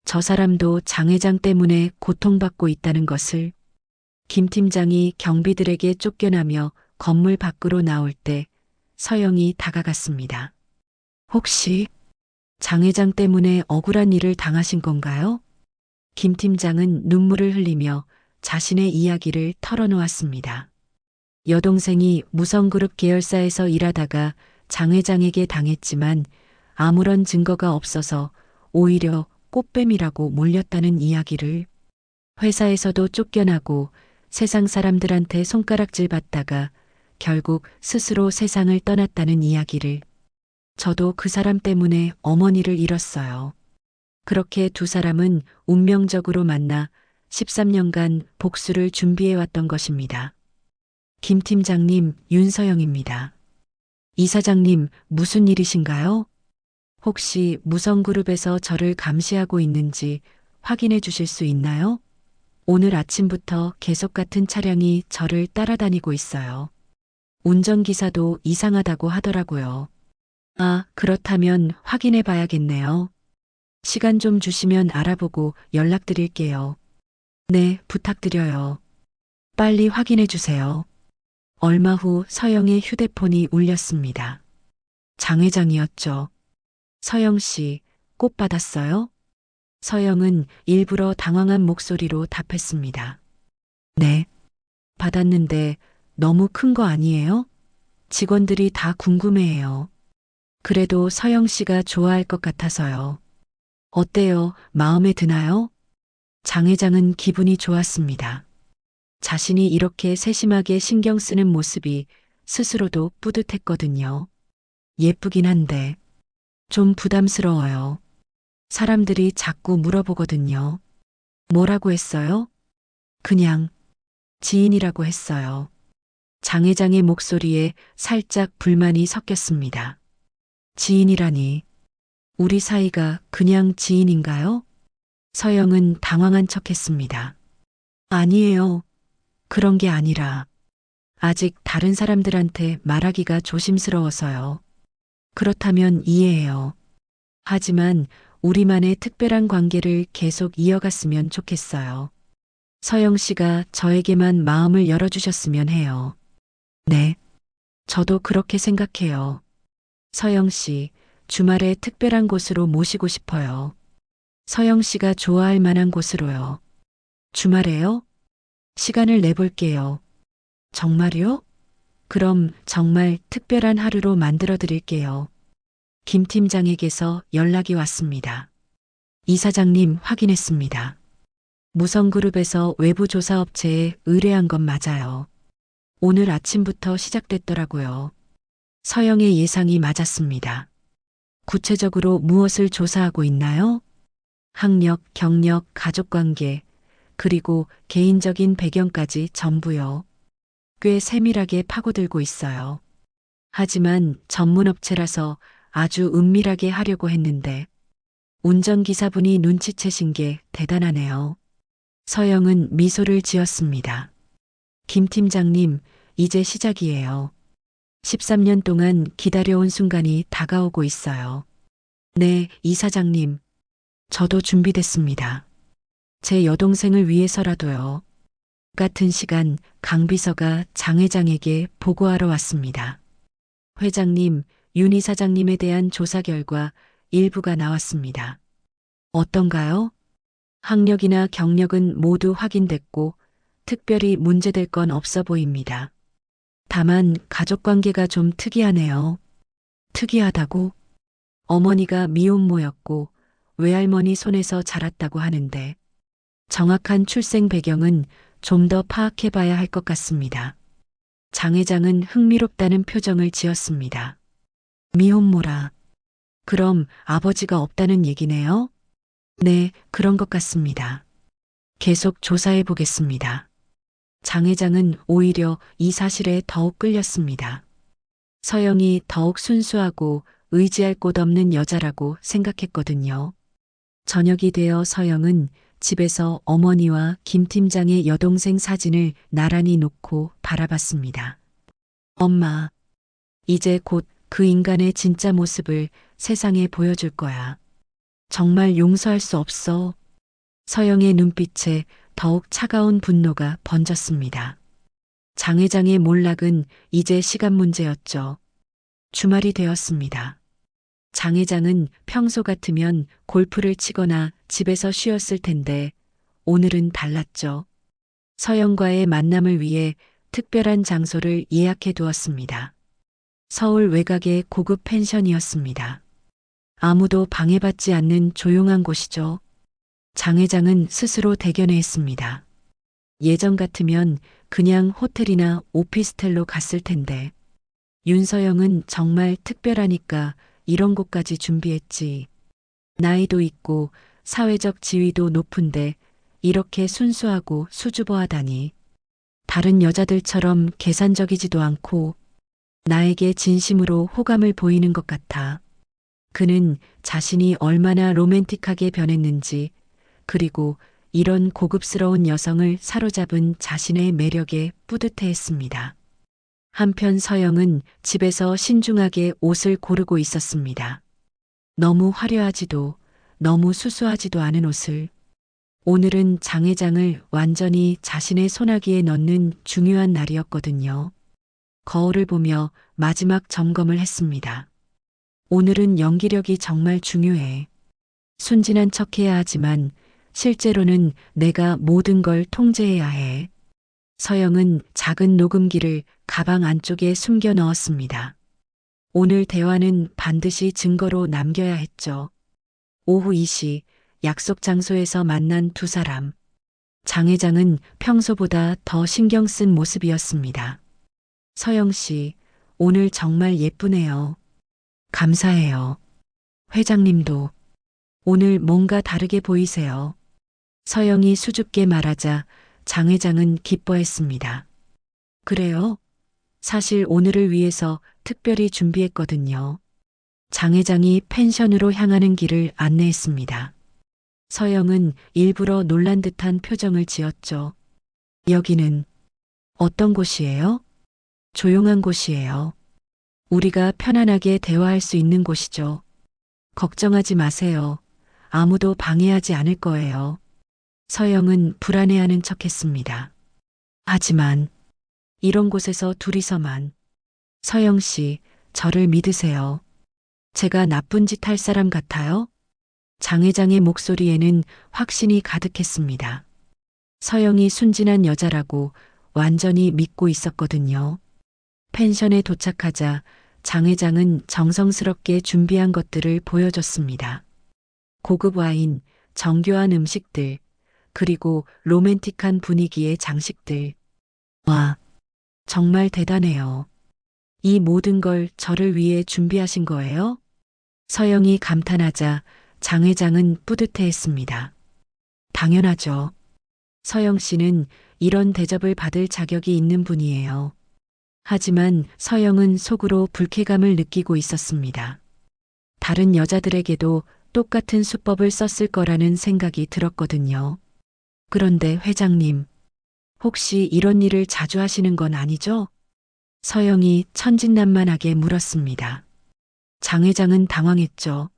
저 사람도 장 회장 때문에 고통받고 있다는 것을. 김 팀장이 경비들에게 쫓겨나며 건물 밖으로 나올 때 서영이 다가갔습니다. 혹시 장 회장 때문에 억울한 일을 당하신 건가요? 김 팀장은 눈물을 흘리며 자신의 이야기를 털어놓았습니다. 여동생이 무성그룹 계열사에서 일하다가 장 회장에게 당했지만 아무런 증거가 없어서 오히려 꽃뱀이라고 몰렸다는 이야기를. 회사에서도 쫓겨나고 세상 사람들한테 손가락질 받다가 결국 스스로 세상을 떠났다는 이야기를. 저도 그 사람 때문에 어머니를 잃었어요. 그렇게 두 사람은 운명적으로 만나 13년간 복수를 준비해왔던 것입니다. 김 팀장님, 윤서영입니다. 이 사장님, 무슨 일이신가요? 혹시 무성그룹에서 저를 감시하고 있는지 확인해 주실 수 있나요? 오늘 아침부터 계속 같은 차량이 저를 따라다니고 있어요. 운전기사도 이상하다고 하더라고요. 아, 그렇다면 확인해 봐야겠네요. 시간 좀 주시면 알아보고 연락드릴게요. 네, 부탁드려요. 빨리 확인해 주세요. 얼마 후 서영의 휴대폰이 울렸습니다. 장 회장이었죠. 서영 씨, 꽃 받았어요? 서영은 일부러 당황한 목소리로 답했습니다. 네, 받았는데 너무 큰 거 아니에요? 직원들이 다 궁금해해요. 그래도 서영 씨가 좋아할 것 같아서요. 어때요? 마음에 드나요? 장 회장은 기분이 좋았습니다. 자신이 이렇게 세심하게 신경 쓰는 모습이 스스로도 뿌듯했거든요. 예쁘긴 한데 좀 부담스러워요. 사람들이 자꾸 물어보거든요. 뭐라고 했어요? 그냥 지인이라고 했어요. 장 회장의 목소리에 살짝 불만이 섞였습니다. 지인이라니, 우리 사이가 그냥 지인인가요? 서영은 당황한 척했습니다. 아니에요. 그런 게 아니라 아직 다른 사람들한테 말하기가 조심스러워서요. 그렇다면 이해해요. 하지만 우리만의 특별한 관계를 계속 이어갔으면 좋겠어요. 서영 씨가 저에게만 마음을 열어주셨으면 해요. 네, 저도 그렇게 생각해요. 서영 씨, 주말에 특별한 곳으로 모시고 싶어요. 서영 씨가 좋아할 만한 곳으로요. 주말에요? 시간을 내볼게요. 정말요? 그럼 정말 특별한 하루로 만들어 드릴게요. 김 팀장에게서 연락이 왔습니다. 이 사장님 확인했습니다. 무성그룹에서 외부 조사업체에 의뢰한 건 맞아요. 오늘 아침부터 시작됐더라고요. 서영의 예상이 맞았습니다. 구체적으로 무엇을 조사하고 있나요? 학력, 경력, 가족관계, 그리고 개인적인 배경까지 전부요. 꽤 세밀하게 파고들고 있어요. 하지만 전문업체라서 아주 은밀하게 하려고 했는데 운전기사분이 눈치채신 게 대단하네요. 서영은 미소를 지었습니다. 김 팀장님, 이제 시작이에요. 13년 동안 기다려온 순간이 다가오고 있어요. 네, 이 사장님. 저도 준비됐습니다. 제 여동생을 위해서라도요. 같은 시간 강 비서가 장 회장에게 보고하러 왔습니다. 회장님, 윤 이사장님에 대한 조사 결과 일부가 나왔습니다. 어떤가요? 학력이나 경력은 모두 확인됐고 특별히 문제될 건 없어 보입니다. 다만 가족관계가 좀 특이하네요. 특이하다고? 어머니가 미혼모였고 외할머니 손에서 자랐다고 하는데 정확한 출생 배경은 좀 더 파악해 봐야 할 것 같습니다. 장 회장은 흥미롭다는 표정을 지었습니다. 미혼모라. 그럼 아버지가 없다는 얘기네요? 네, 그런 것 같습니다. 계속 조사해 보겠습니다. 장 회장은 오히려 이 사실에 더욱 끌렸습니다. 서영이 더욱 순수하고 의지할 곳 없는 여자라고 생각했거든요. 저녁이 되어 서영은 집에서 어머니와 김 팀장의 여동생 사진을 나란히 놓고 바라봤습니다. 엄마, 이제 곧 그 인간의 진짜 모습을 세상에 보여줄 거야. 정말 용서할 수 없어. 서영의 눈빛에 더욱 차가운 분노가 번졌습니다. 장 회장의 몰락은 이제 시간 문제였죠. 주말이 되었습니다. 장 회장은 평소 같으면 골프를 치거나 집에서 쉬었을 텐데 오늘은 달랐죠. 서영과의 만남을 위해 특별한 장소를 예약해 두었습니다. 서울 외곽의 고급 펜션이었습니다. 아무도 방해받지 않는 조용한 곳이죠. 장 회장은 스스로 대견해했습니다. 예전 같으면 그냥 호텔이나 오피스텔로 갔을 텐데 윤서영은 정말 특별하니까 이런 곳까지 준비했지. 나이도 있고 사회적 지위도 높은데 이렇게 순수하고 수줍어하다니. 다른 여자들처럼 계산적이지도 않고 나에게 진심으로 호감을 보이는 것 같아. 그는 자신이 얼마나 로맨틱하게 변했는지, 그리고 이런 고급스러운 여성을 사로잡은 자신의 매력에 뿌듯해했습니다. 한편 서영은 집에서 신중하게 옷을 고르고 있었습니다. 너무 화려하지도 너무 수수하지도 않은 옷을. 오늘은 장 회장을 완전히 자신의 손아귀에 넣는 중요한 날이었거든요. 거울을 보며 마지막 점검을 했습니다. 오늘은 연기력이 정말 중요해. 순진한 척해야 하지만 실제로는 내가 모든 걸 통제해야 해. 서영은 작은 녹음기를 가방 안쪽에 숨겨 넣었습니다. 오늘 대화는 반드시 증거로 남겨야 했죠. 오후 2시 약속 장소에서 만난 두 사람. 장 회장은 평소보다 더 신경 쓴 모습이었습니다. 서영 씨, 오늘 정말 예쁘네요. 감사해요. 회장님도 오늘 뭔가 다르게 보이세요. 서영이 수줍게 말하자 장 회장은 기뻐했습니다. 그래요? 사실 오늘을 위해서 특별히 준비했거든요. 장 회장이 펜션으로 향하는 길을 안내했습니다. 서영은 일부러 놀란 듯한 표정을 지었죠. 여기는 어떤 곳이에요? 조용한 곳이에요. 우리가 편안하게 대화할 수 있는 곳이죠. 걱정하지 마세요. 아무도 방해하지 않을 거예요. 서영은 불안해하는 척했습니다. 하지만 이런 곳에서 둘이서만. 서영 씨, 저를 믿으세요. 제가 나쁜 짓 할 사람 같아요? 장 회장의 목소리에는 확신이 가득했습니다. 서영이 순진한 여자라고 완전히 믿고 있었거든요. 펜션에 도착하자 장 회장은 정성스럽게 준비한 것들을 보여줬습니다. 고급 와인, 정교한 음식들, 그리고 로맨틱한 분위기의 장식들. 와, 정말 대단해요. 이 모든 걸 저를 위해 준비하신 거예요? 서영이 감탄하자 장 회장은 뿌듯해했습니다. 당연하죠. 서영 씨는 이런 대접을 받을 자격이 있는 분이에요. 하지만 서영은 속으로 불쾌감을 느끼고 있었습니다. 다른 여자들에게도 똑같은 수법을 썼을 거라는 생각이 들었거든요. 그런데 회장님, 혹시 이런 일을 자주 하시는 건 아니죠? 서영이 천진난만하게 물었습니다. 장 회장은 당황했죠.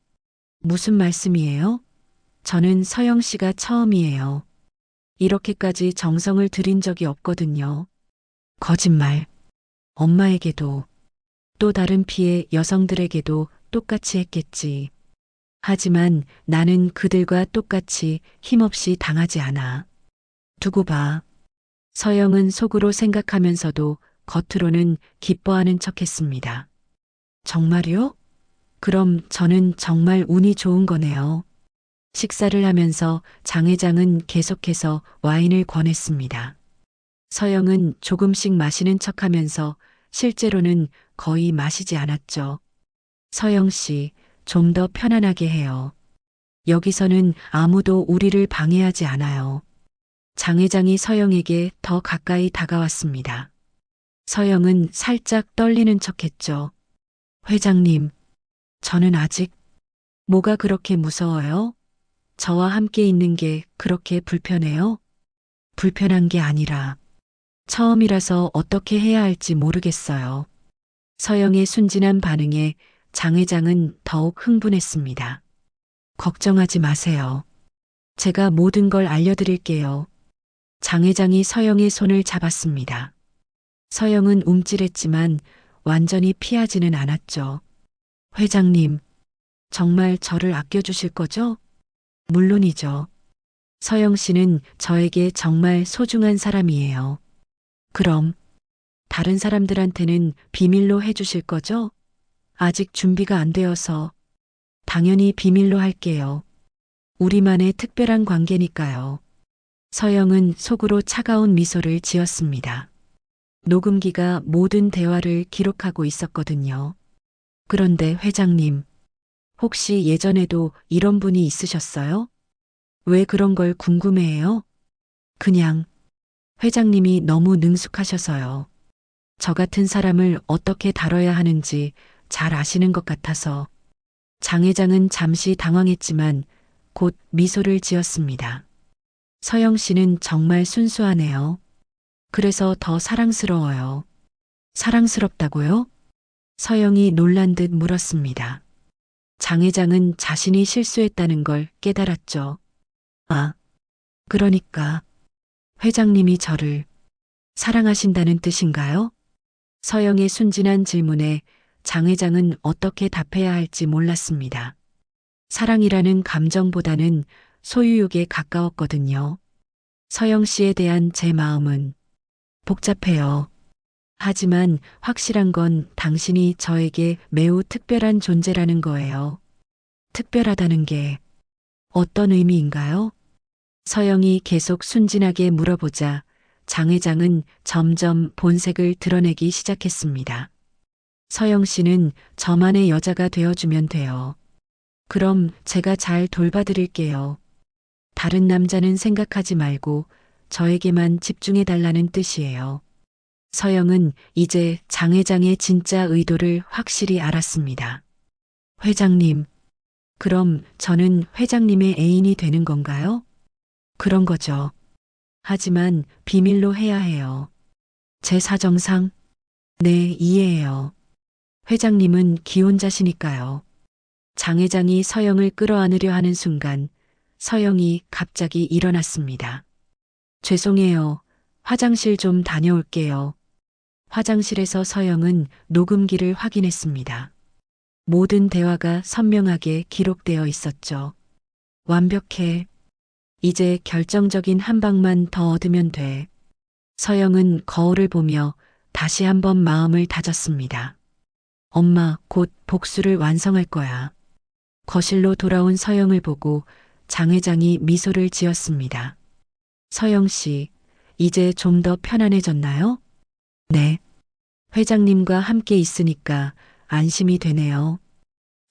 무슨 말씀이에요? 저는 서영 씨가 처음이에요. 이렇게까지 정성을 들인 적이 없거든요. 거짓말. 엄마에게도 또 다른 피해 여성들에게도 똑같이 했겠지. 하지만 나는 그들과 똑같이 힘없이 당하지 않아. 두고 봐. 서영은 속으로 생각하면서도 겉으로는 기뻐하는 척했습니다. 정말요? 그럼 저는 정말 운이 좋은 거네요. 식사를 하면서 장 회장은 계속해서 와인을 권했습니다. 서영은 조금씩 마시는 척하면서 실제로는 거의 마시지 않았죠. 서영 씨, 좀 더 편안하게 해요. 여기서는 아무도 우리를 방해하지 않아요. 장 회장이 서영에게 더 가까이 다가왔습니다. 서영은 살짝 떨리는 척했죠. 회장님, 저는 아직 뭐가 그렇게 무서워요? 저와 함께 있는 게 그렇게 불편해요? 불편한 게 아니라 처음이라서 어떻게 해야 할지 모르겠어요. 서영의 순진한 반응에 장 회장은 더욱 흥분했습니다. 걱정하지 마세요. 제가 모든 걸 알려드릴게요. 장 회장이 서영의 손을 잡았습니다. 서영은 움찔했지만 완전히 피하지는 않았죠. 회장님, 정말 저를 아껴주실 거죠? 물론이죠. 서영 씨는 저에게 정말 소중한 사람이에요. 그럼 다른 사람들한테는 비밀로 해주실 거죠? 아직 준비가 안 되어서 당연히 비밀로 할게요. 우리만의 특별한 관계니까요. 서영은 속으로 차가운 미소를 지었습니다. 녹음기가 모든 대화를 기록하고 있었거든요. 그런데 회장님, 혹시 예전에도 이런 분이 있으셨어요? 왜 그런 걸 궁금해해요? 그냥 회장님이 너무 능숙하셔서요. 저 같은 사람을 어떻게 다뤄야 하는지 잘 아시는 것 같아서. 장 회장은 잠시 당황했지만 곧 미소를 지었습니다. 서영 씨는 정말 순수하네요. 그래서 더 사랑스러워요. 사랑스럽다고요? 서영이 놀란 듯 물었습니다. 장 회장은 자신이 실수했다는 걸 깨달았죠. 아, 그러니까 회장님이 저를 사랑하신다는 뜻인가요? 서영의 순진한 질문에 장 회장은 어떻게 답해야 할지 몰랐습니다. 사랑이라는 감정보다는 소유욕에 가까웠거든요. 서영 씨에 대한 제 마음은 복잡해요. 하지만 확실한 건 당신이 저에게 매우 특별한 존재라는 거예요. 특별하다는 게 어떤 의미인가요? 서영이 계속 순진하게 물어보자 장 회장은 점점 본색을 드러내기 시작했습니다. 서영 씨는 저만의 여자가 되어주면 돼요. 그럼 제가 잘 돌봐드릴게요. 다른 남자는 생각하지 말고 저에게만 집중해 달라는 뜻이에요. 서영은 이제 장 회장의 진짜 의도를 확실히 알았습니다. 회장님, 그럼 저는 회장님의 애인이 되는 건가요? 그런 거죠. 하지만 비밀로 해야 해요. 제 사정상? 네, 이해해요. 회장님은 기혼자시니까요. 장 회장이 서영을 끌어안으려 하는 순간 서영이 갑자기 일어났습니다. 죄송해요. 화장실 좀 다녀올게요. 화장실에서 서영은 녹음기를 확인했습니다. 모든 대화가 선명하게 기록되어 있었죠. 완벽해. 이제 결정적인 한 방만 더 얻으면 돼. 서영은 거울을 보며 다시 한번 마음을 다졌습니다. 엄마, 곧 복수를 완성할 거야. 거실로 돌아온 서영을 보고 장 회장이 미소를 지었습니다. 서영 씨, 이제 좀 더 편안해졌나요? 네. 회장님과 함께 있으니까 안심이 되네요.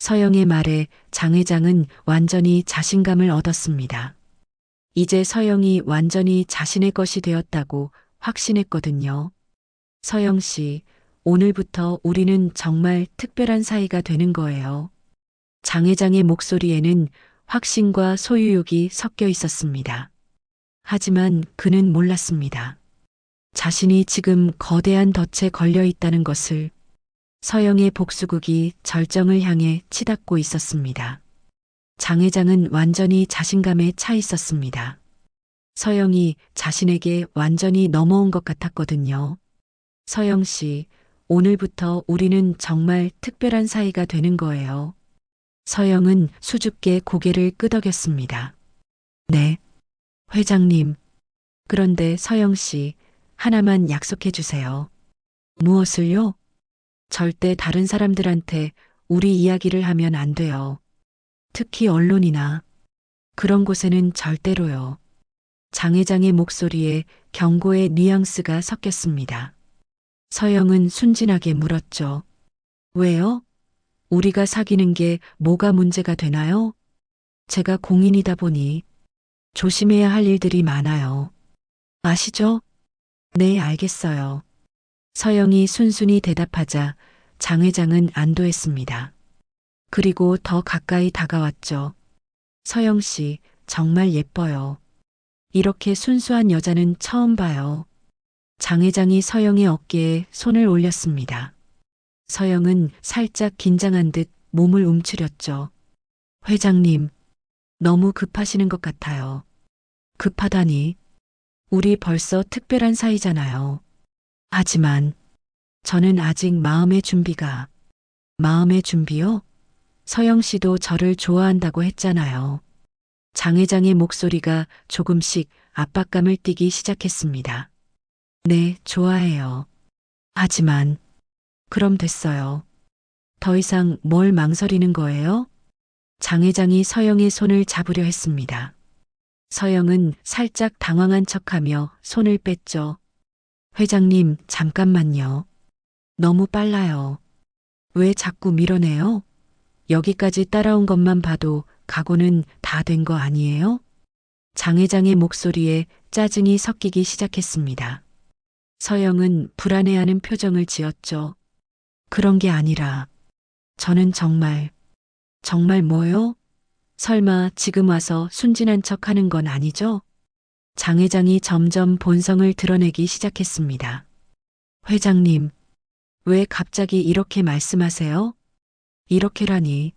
서영의 말에 장 회장은 완전히 자신감을 얻었습니다. 이제 서영이 완전히 자신의 것이 되었다고 확신했거든요. 서영 씨, 오늘부터 우리는 정말 특별한 사이가 되는 거예요. 장 회장의 목소리에는 확신과 소유욕이 섞여 있었습니다. 하지만 그는 몰랐습니다. 자신이 지금 거대한 덫에 걸려 있다는 것을. 서영의 복수극이 절정을 향해 치닫고 있었습니다. 장 회장은 완전히 자신감에 차 있었습니다. 서영이 자신에게 완전히 넘어온 것 같았거든요. 서영 씨, 오늘부터 우리는 정말 특별한 사이가 되는 거예요. 서영은 수줍게 고개를 끄덕였습니다. 네. 회장님. 그런데 서영 씨, 하나만 약속해 주세요. 무엇을요? 절대 다른 사람들한테 우리 이야기를 하면 안 돼요. 특히 언론이나 그런 곳에는 절대로요. 장 회장의 목소리에 경고의 뉘앙스가 섞였습니다. 서영은 순진하게 물었죠. 왜요? 우리가 사귀는 게 뭐가 문제가 되나요? 제가 공인이다 보니 조심해야 할 일들이 많아요. 아시죠? 네, 알겠어요. 서영이 순순히 대답하자 장 회장은 안도했습니다. 그리고 더 가까이 다가왔죠. 서영 씨, 정말 예뻐요. 이렇게 순수한 여자는 처음 봐요. 장 회장이 서영의 어깨에 손을 올렸습니다. 서영은 살짝 긴장한 듯 몸을 움츠렸죠. 회장님, 너무 급하시는 것 같아요. 급하다니. 우리 벌써 특별한 사이잖아요. 하지만 저는 아직 마음의 준비요? 서영 씨도 저를 좋아한다고 했잖아요. 장 회장의 목소리가 조금씩 압박감을 띠기 시작했습니다. 네, 좋아해요. 하지만 그럼 됐어요. 더 이상 뭘 망설이는 거예요? 장 회장이 서영의 손을 잡으려 했습니다. 서영은 살짝 당황한 척하며 손을 뺐죠. 회장님, 잠깐만요. 너무 빨라요. 왜 자꾸 밀어내요? 여기까지 따라온 것만 봐도 각오는 다 된 거 아니에요? 장 회장의 목소리에 짜증이 섞이기 시작했습니다. 서영은 불안해하는 표정을 지었죠. 그런 게 아니라 저는 정말 뭐요? 설마 지금 와서 순진한 척 하는 건 아니죠? 장 회장이 점점 본성을 드러내기 시작했습니다. 회장님, 왜 갑자기 이렇게 말씀하세요? 이렇게라니.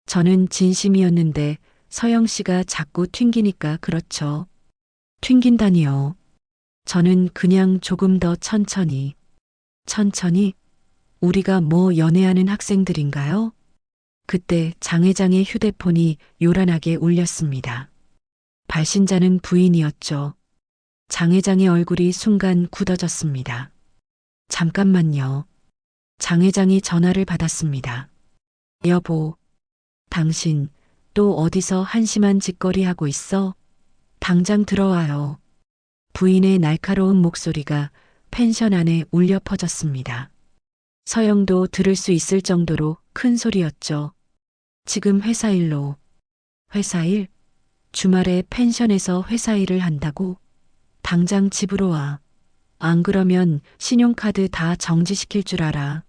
저는 진심이었는데 서영 씨가 자꾸 튕기니까 그렇죠. 튕긴다니요. 저는 그냥 조금 더 천천히. 우리가 뭐 연애하는 학생들인가요? 그때 장 회장의 휴대폰이 요란하게 울렸습니다. 발신자는 부인이었죠. 장 회장의 얼굴이 순간 굳어졌습니다. 잠깐만요. 장 회장이 전화를 받았습니다. 여보, 당신 또 어디서 한심한 짓거리 하고 있어? 당장 들어와요. 부인의 날카로운 목소리가 펜션 안에 울려 퍼졌습니다. 서영도 들을 수 있을 정도로 큰 소리였죠. 지금 회사 일로. 회사 일? 주말에 펜션에서 회사 일을 한다고? 당장 집으로 와. 안 그러면 신용카드 다 정지시킬 줄 알아.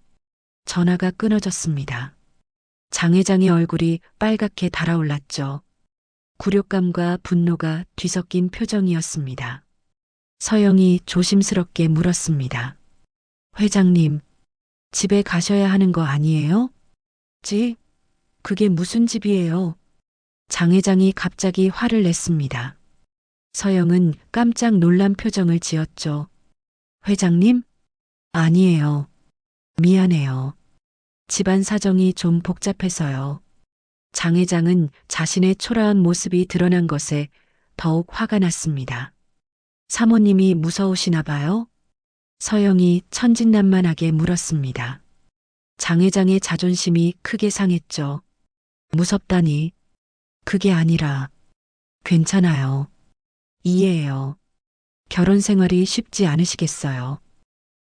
전화가 끊어졌습니다. 장 회장의 얼굴이 빨갛게 달아올랐죠. 굴욕감과 분노가 뒤섞인 표정이었습니다. 서영이 조심스럽게 물었습니다. 회장님, 집에 가셔야 하는 거 아니에요? 집? 그게 무슨 집이에요? 장 회장이 갑자기 화를 냈습니다. 서영은 깜짝 놀란 표정을 지었죠. 회장님? 아니에요. 미안해요. 집안 사정이 좀 복잡해서요. 장 회장은 자신의 초라한 모습이 드러난 것에 더욱 화가 났습니다. 사모님이 무서우시나 봐요? 서영이 천진난만하게 물었습니다. 장 회장의 자존심이 크게 상했죠. 무섭다니. 그게 아니라 괜찮아요. 이해해요. 결혼 생활이 쉽지 않으시겠어요.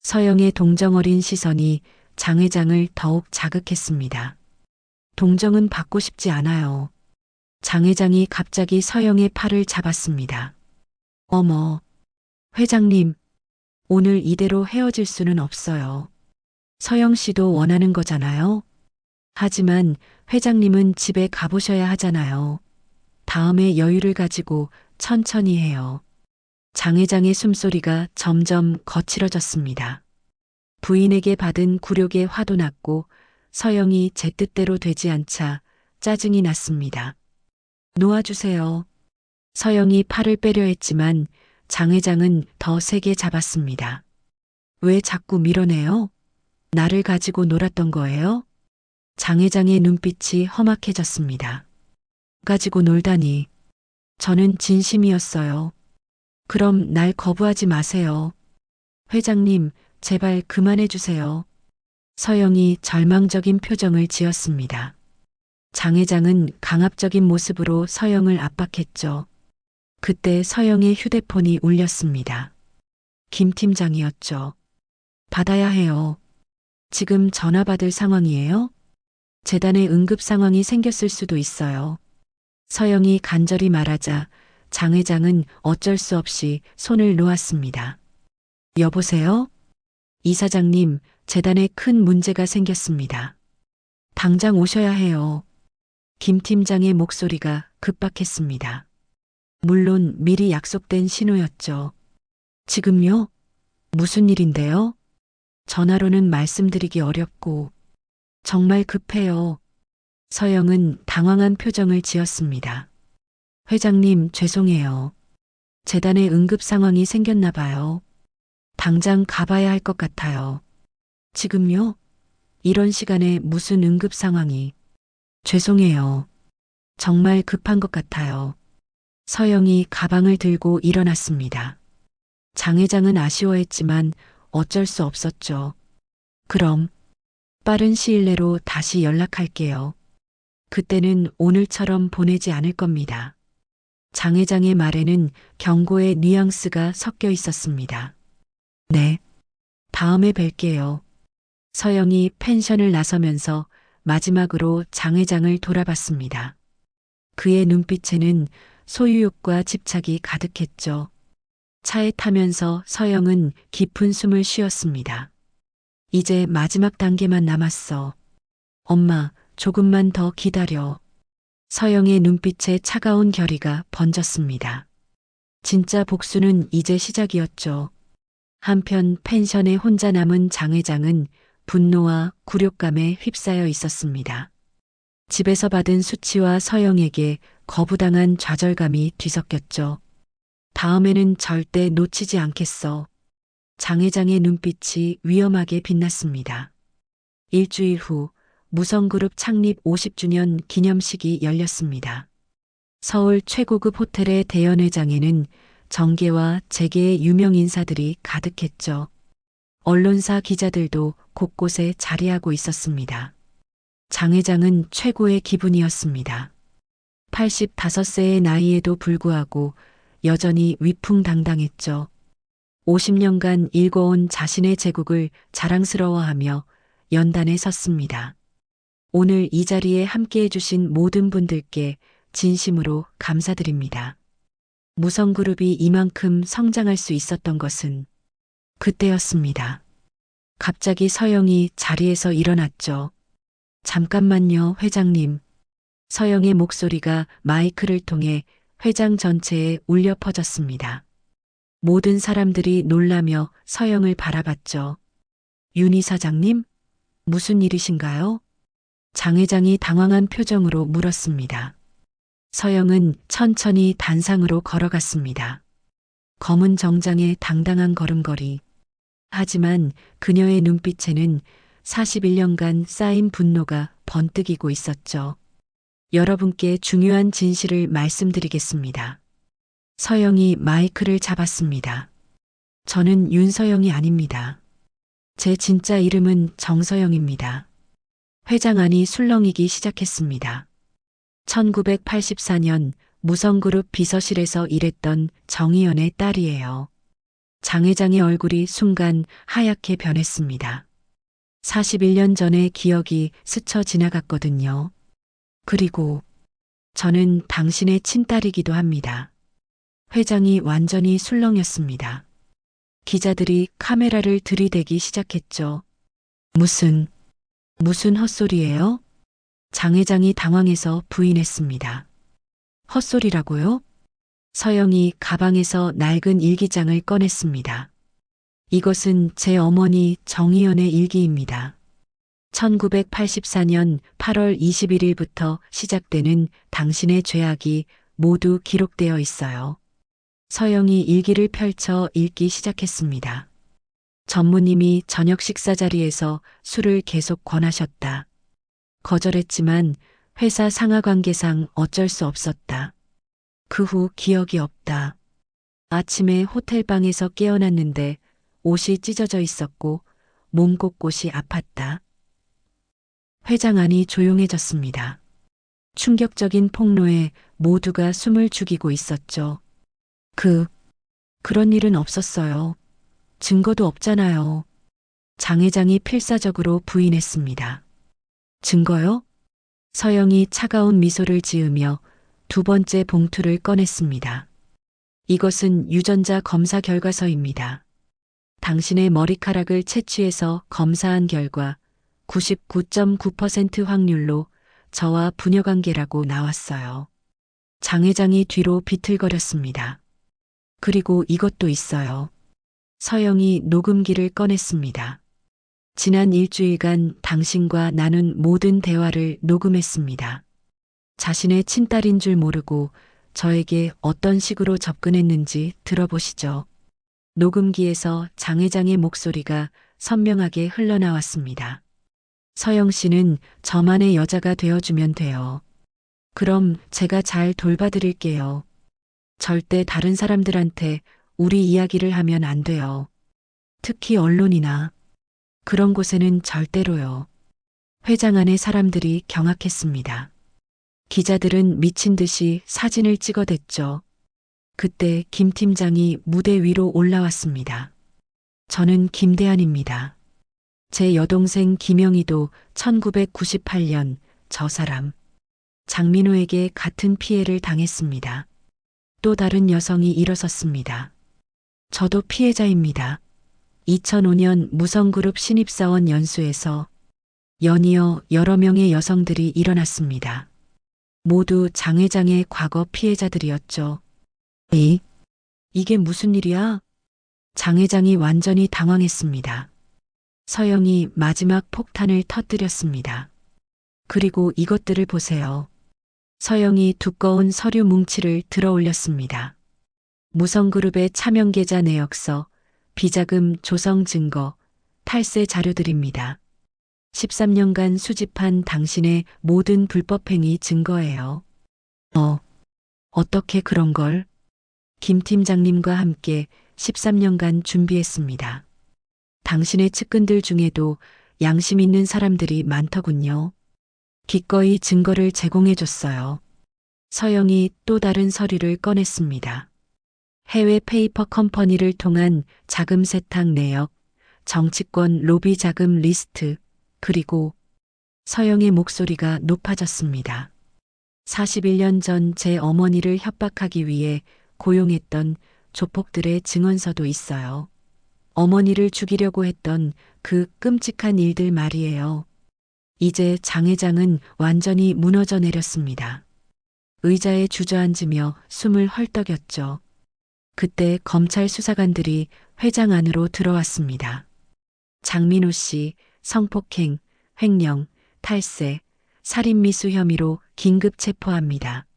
서영의 동정 어린 시선이 장 회장을 더욱 자극했습니다. 동정은 받고 싶지 않아요. 장 회장이 갑자기 서영의 팔을 잡았습니다. 어머, 회장님, 오늘 이대로 헤어질 수는 없어요. 서영 씨도 원하는 거잖아요. 하지만 회장님은 집에 가보셔야 하잖아요. 다음에 여유를 가지고 천천히 해요. 장 회장의 숨소리가 점점 거칠어졌습니다. 부인에게 받은 굴욕에 화도 났고 서영이 제 뜻대로 되지 않자 짜증이 났습니다. 놓아주세요. 서영이 팔을 빼려 했지만 장 회장은 더 세게 잡았습니다. 왜 자꾸 밀어내요? 나를 가지고 놀았던 거예요? 장 회장의 눈빛이 험악해졌습니다. 가지고 놀다니. 저는 진심이었어요. 그럼 날 거부하지 마세요. 회장님, 제발 그만해 주세요. 서영이 절망적인 표정을 지었습니다. 장 회장은 강압적인 모습으로 서영을 압박했죠. 그때 서영의 휴대폰이 울렸습니다. 김 팀장이었죠. 받아야 해요. 지금 전화 받을 상황이에요? 재단에 응급 상황이 생겼을 수도 있어요. 서영이 간절히 말하자 장 회장은 어쩔 수 없이 손을 놓았습니다. 여보세요? 이사장님, 재단에 큰 문제가 생겼습니다. 당장 오셔야 해요. 김 팀장의 목소리가 급박했습니다. 물론 미리 약속된 신호였죠. 지금요? 무슨 일인데요? 전화로는 말씀드리기 어렵고 정말 급해요. 서영은 당황한 표정을 지었습니다. 회장님, 죄송해요. 재단에 응급 상황이 생겼나 봐요. 당장 가봐야 할 것 같아요. 지금요? 이런 시간에 무슨 응급 상황이. 죄송해요. 정말 급한 것 같아요. 서영이 가방을 들고 일어났습니다. 장 회장은 아쉬워했지만 어쩔 수 없었죠. 그럼 빠른 시일 내로 다시 연락할게요. 그때는 오늘처럼 보내지 않을 겁니다. 장 회장의 말에는 경고의 뉘앙스가 섞여 있었습니다. 네. 다음에 뵐게요. 서영이 펜션을 나서면서 마지막으로 장 회장을 돌아봤습니다. 그의 눈빛에는 소유욕과 집착이 가득했죠. 차에 타면서 서영은 깊은 숨을 쉬었습니다. 이제 마지막 단계만 남았어. 엄마, 조금만 더 기다려. 서영의 눈빛에 차가운 결의가 번졌습니다. 진짜 복수는 이제 시작이었죠. 한편 펜션에 혼자 남은 장 회장은 분노와 굴욕감에 휩싸여 있었습니다. 집에서 받은 수치와 서영에게 거부당한 좌절감이 뒤섞였죠. 다음에는 절대 놓치지 않겠어. 장 회장의 눈빛이 위험하게 빛났습니다. 일주일 후 무성그룹 창립 50주년 기념식이 열렸습니다. 서울 최고급 호텔의 대연회장에는 정계와 재계의 유명 인사들이 가득했죠. 언론사 기자들도 곳곳에 자리하고 있었습니다. 장 회장은 최고의 기분이었습니다. 85세의 나이에도 불구하고 여전히 위풍당당했죠. 50년간 일궈온 자신의 제국을 자랑스러워하며 연단에 섰습니다. 오늘 이 자리에 함께해 주신 모든 분들께 진심으로 감사드립니다. 무성그룹이 이만큼 성장할 수 있었던 것은 그때였습니다. 갑자기 서영이 자리에서 일어났죠. 잠깐만요, 회장님. 서영의 목소리가 마이크를 통해 회장 전체에 울려 퍼졌습니다. 모든 사람들이 놀라며 서영을 바라봤죠. 윤 이사장님? 무슨 일이신가요? 장 회장이 당황한 표정으로 물었습니다. 서영은 천천히 단상으로 걸어갔습니다. 검은 정장의 당당한 걸음걸이. 하지만 그녀의 눈빛에는 41년간 쌓인 분노가 번뜩이고 있었죠. 여러분께 중요한 진실을 말씀드리겠습니다. 서영이 마이크를 잡았습니다. 저는 윤서영이 아닙니다. 제 진짜 이름은 정서영입니다. 회장 안이 술렁이기 시작했습니다. 1984년 무성그룹 비서실에서 일했던 정의연의 딸이에요. 장 회장의 얼굴이 순간 하얗게 변했습니다. 41년 전의 기억이 스쳐 지나갔거든요. 그리고 저는 당신의 친딸이기도 합니다. 회장이 완전히 술렁였습니다. 기자들이 카메라를 들이대기 시작했죠. 무슨 헛소리예요? 장 회장이 당황해서 부인했습니다. 헛소리라고요? 서영이 가방에서 낡은 일기장을 꺼냈습니다. 이것은 제 어머니 정의연의 일기입니다. 1984년 8월 21일부터 시작되는 당신의 죄악이 모두 기록되어 있어요. 서영이 일기를 펼쳐 읽기 시작했습니다. 전무님이 저녁 식사 자리에서 술을 계속 권하셨다. 거절했지만 회사 상하 관계상 어쩔 수 없었다. 그 후 기억이 없다. 아침에 호텔방에서 깨어났는데 옷이 찢어져 있었고 몸 곳곳이 아팠다. 회장 안이 조용해졌습니다. 충격적인 폭로에 모두가 숨을 죽이고 있었죠. 그런 일은 없었어요. 증거도 없잖아요. 장 회장이 필사적으로 부인했습니다. 증거요? 서영이 차가운 미소를 지으며 두 번째 봉투를 꺼냈습니다. 이것은 유전자 검사 결과서입니다. 당신의 머리카락을 채취해서 검사한 결과 99.9% 확률로 저와 부녀관계라고 나왔어요. 장 회장이 뒤로 비틀거렸습니다. 그리고 이것도 있어요. 서영이 녹음기를 꺼냈습니다. 지난 일주일간 당신과 나눈 모든 대화를 녹음했습니다. 자신의 친딸인 줄 모르고 저에게 어떤 식으로 접근했는지 들어보시죠. 녹음기에서 장 회장의 목소리가 선명하게 흘러나왔습니다. 서영 씨는 저만의 여자가 되어주면 돼요. 그럼 제가 잘 돌봐드릴게요. 절대 다른 사람들한테 우리 이야기를 하면 안 돼요. 특히 언론이나 그런 곳에는 절대로요. 회장 안의 사람들이 경악했습니다. 기자들은 미친 듯이 사진을 찍어댔죠. 그때 김 팀장이 무대 위로 올라왔습니다. 저는 김대한입니다. 제 여동생 김영희도 1998년 저 사람 장민호에게 같은 피해를 당했습니다. 또 다른 여성이 일어섰습니다. 저도 피해자입니다. 2005년 무성그룹 신입사원 연수에서 연이어 여러 명의 여성들이 일어났습니다. 모두 장 회장의 과거 피해자들이었죠. 이게 무슨 일이야? 장 회장이 완전히 당황했습니다. 서영이 마지막 폭탄을 터뜨렸습니다. 그리고 이것들을 보세요. 서영이 두꺼운 서류 뭉치를 들어 올렸습니다. 무성그룹의 차명계좌 내역서, 비자금 조성 증거, 탈세 자료들입니다. 13년간 수집한 당신의 모든 불법행위 증거예요. 어떻게 그런 걸? 김 팀장님과 함께 13년간 준비했습니다. 당신의 측근들 중에도 양심 있는 사람들이 많더군요. 기꺼이 증거를 제공해줬어요. 서영이 또 다른 서류를 꺼냈습니다. 해외 페이퍼 컴퍼니를 통한 자금 세탁 내역, 정치권 로비 자금 리스트, 그리고 서영의 목소리가 높아졌습니다. 41년 전 제 어머니를 협박하기 위해 고용했던 조폭들의 증언서도 있어요. 어머니를 죽이려고 했던 그 끔찍한 일들 말이에요. 이제 장 회장은 완전히 무너져 내렸습니다. 의자에 주저앉으며 숨을 헐떡였죠. 그때 검찰 수사관들이 회장 안으로 들어왔습니다. 장민호 씨 성폭행, 횡령, 탈세, 살인미수 혐의로 긴급 체포합니다.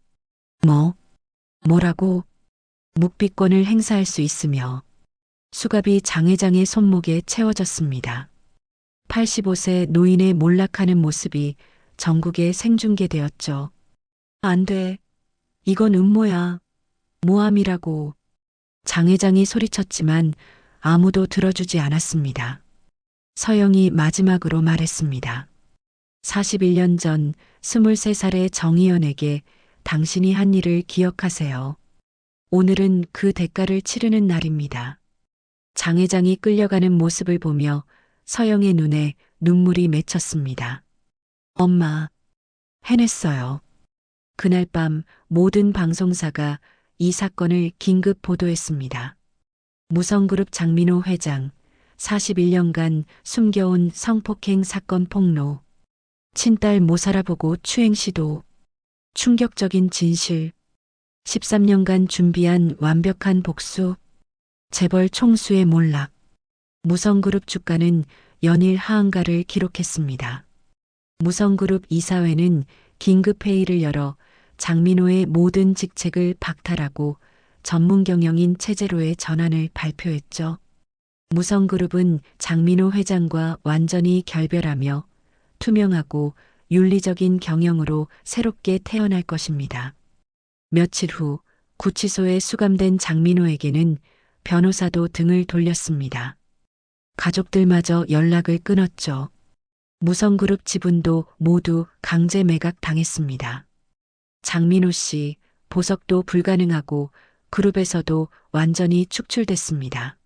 뭐라고? 묵비권을 행사할 수 있으며 수갑이 장 회장의 손목에 채워졌습니다. 85세 노인의 몰락하는 모습이 전국에 생중계되었죠. 안 돼. 이건 음모야. 모함이라고. 장 회장이 소리쳤지만 아무도 들어주지 않았습니다. 서영이 마지막으로 말했습니다. 41년 전 23살의 정의연에게 당신이 한 일을 기억하세요. 오늘은 그 대가를 치르는 날입니다. 장 회장이 끌려가는 모습을 보며 서영의 눈에 눈물이 맺혔습니다. 엄마, 해냈어요. 그날 밤 모든 방송사가 이 사건을 긴급 보도했습니다. 무성그룹 장민호 회장, 41년간 숨겨온 성폭행 사건 폭로, 친딸 못 살아보고 추행 시도, 충격적인 진실, 13년간 준비한 완벽한 복수, 재벌 총수의 몰락, 무성그룹 주가는 연일 하한가를 기록했습니다. 무성그룹 이사회는 긴급회의를 열어 장민호의 모든 직책을 박탈하고 전문 경영인 체제로의 전환을 발표했죠. 무성그룹은 장민호 회장과 완전히 결별하며 투명하고 윤리적인 경영으로 새롭게 태어날 것입니다. 며칠 후 구치소에 수감된 장민호에게는 변호사도 등을 돌렸습니다. 가족들마저 연락을 끊었죠. 무성그룹 지분도 모두 강제 매각 당했습니다. 장민호 씨 보석도 불가능하고 그룹에서도 완전히 축출됐습니다.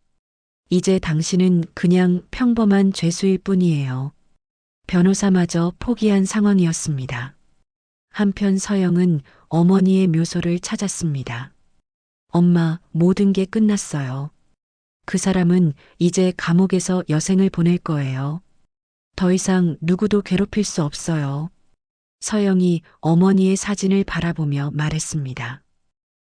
이제 당신은 그냥 평범한 죄수일 뿐이에요. 변호사마저 포기한 상황이었습니다. 한편 서영은 어머니의 묘소를 찾았습니다. 엄마, 모든 게 끝났어요. 그 사람은 이제 감옥에서 여생을 보낼 거예요. 더 이상 누구도 괴롭힐 수 없어요. 서영이 어머니의 사진을 바라보며 말했습니다.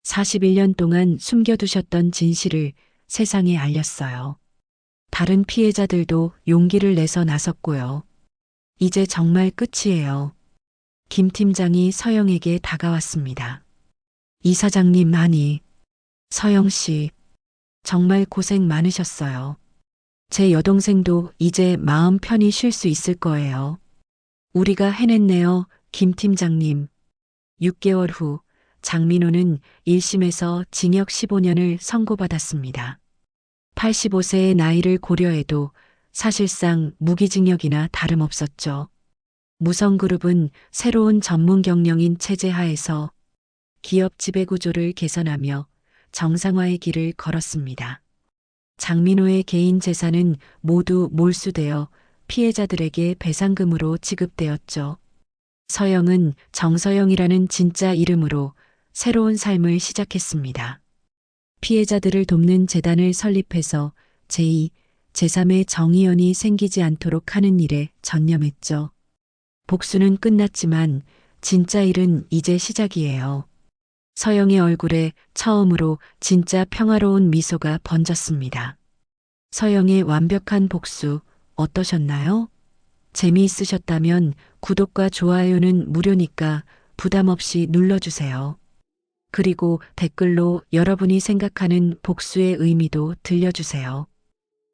41년 동안 숨겨두셨던 진실을 세상에 알렸어요. 다른 피해자들도 용기를 내서 나섰고요. 이제 정말 끝이에요. 김 팀장이 서영에게 다가왔습니다. 이사장님, 아니, 서영 씨, 정말 고생 많으셨어요. 제 여동생도 이제 마음 편히 쉴 수 있을 거예요. 우리가 해냈네요, 김 팀장님. 6개월 후 장민호는 1심에서 징역 15년을 선고받았습니다. 85세의 나이를 고려해도 사실상 무기징역이나 다름없었죠. 무성그룹은 새로운 전문 경영인 체제 하에서 기업 지배구조를 개선하며 정상화의 길을 걸었습니다. 장민호의 개인 재산은 모두 몰수되어 피해자들에게 배상금으로 지급되었죠. 서영은 정서영이라는 진짜 이름으로 새로운 삶을 시작했습니다. 피해자들을 돕는 재단을 설립해서 제2, 제3의 정의연이 생기지 않도록 하는 일에 전념했죠. 복수는 끝났지만 진짜 일은 이제 시작이에요. 서영의 얼굴에 처음으로 진짜 평화로운 미소가 번졌습니다. 서영의 완벽한 복수 어떠셨나요? 재미있으셨다면 구독과 좋아요는 무료니까 부담 없이 눌러주세요. 그리고 댓글로 여러분이 생각하는 복수의 의미도 들려주세요.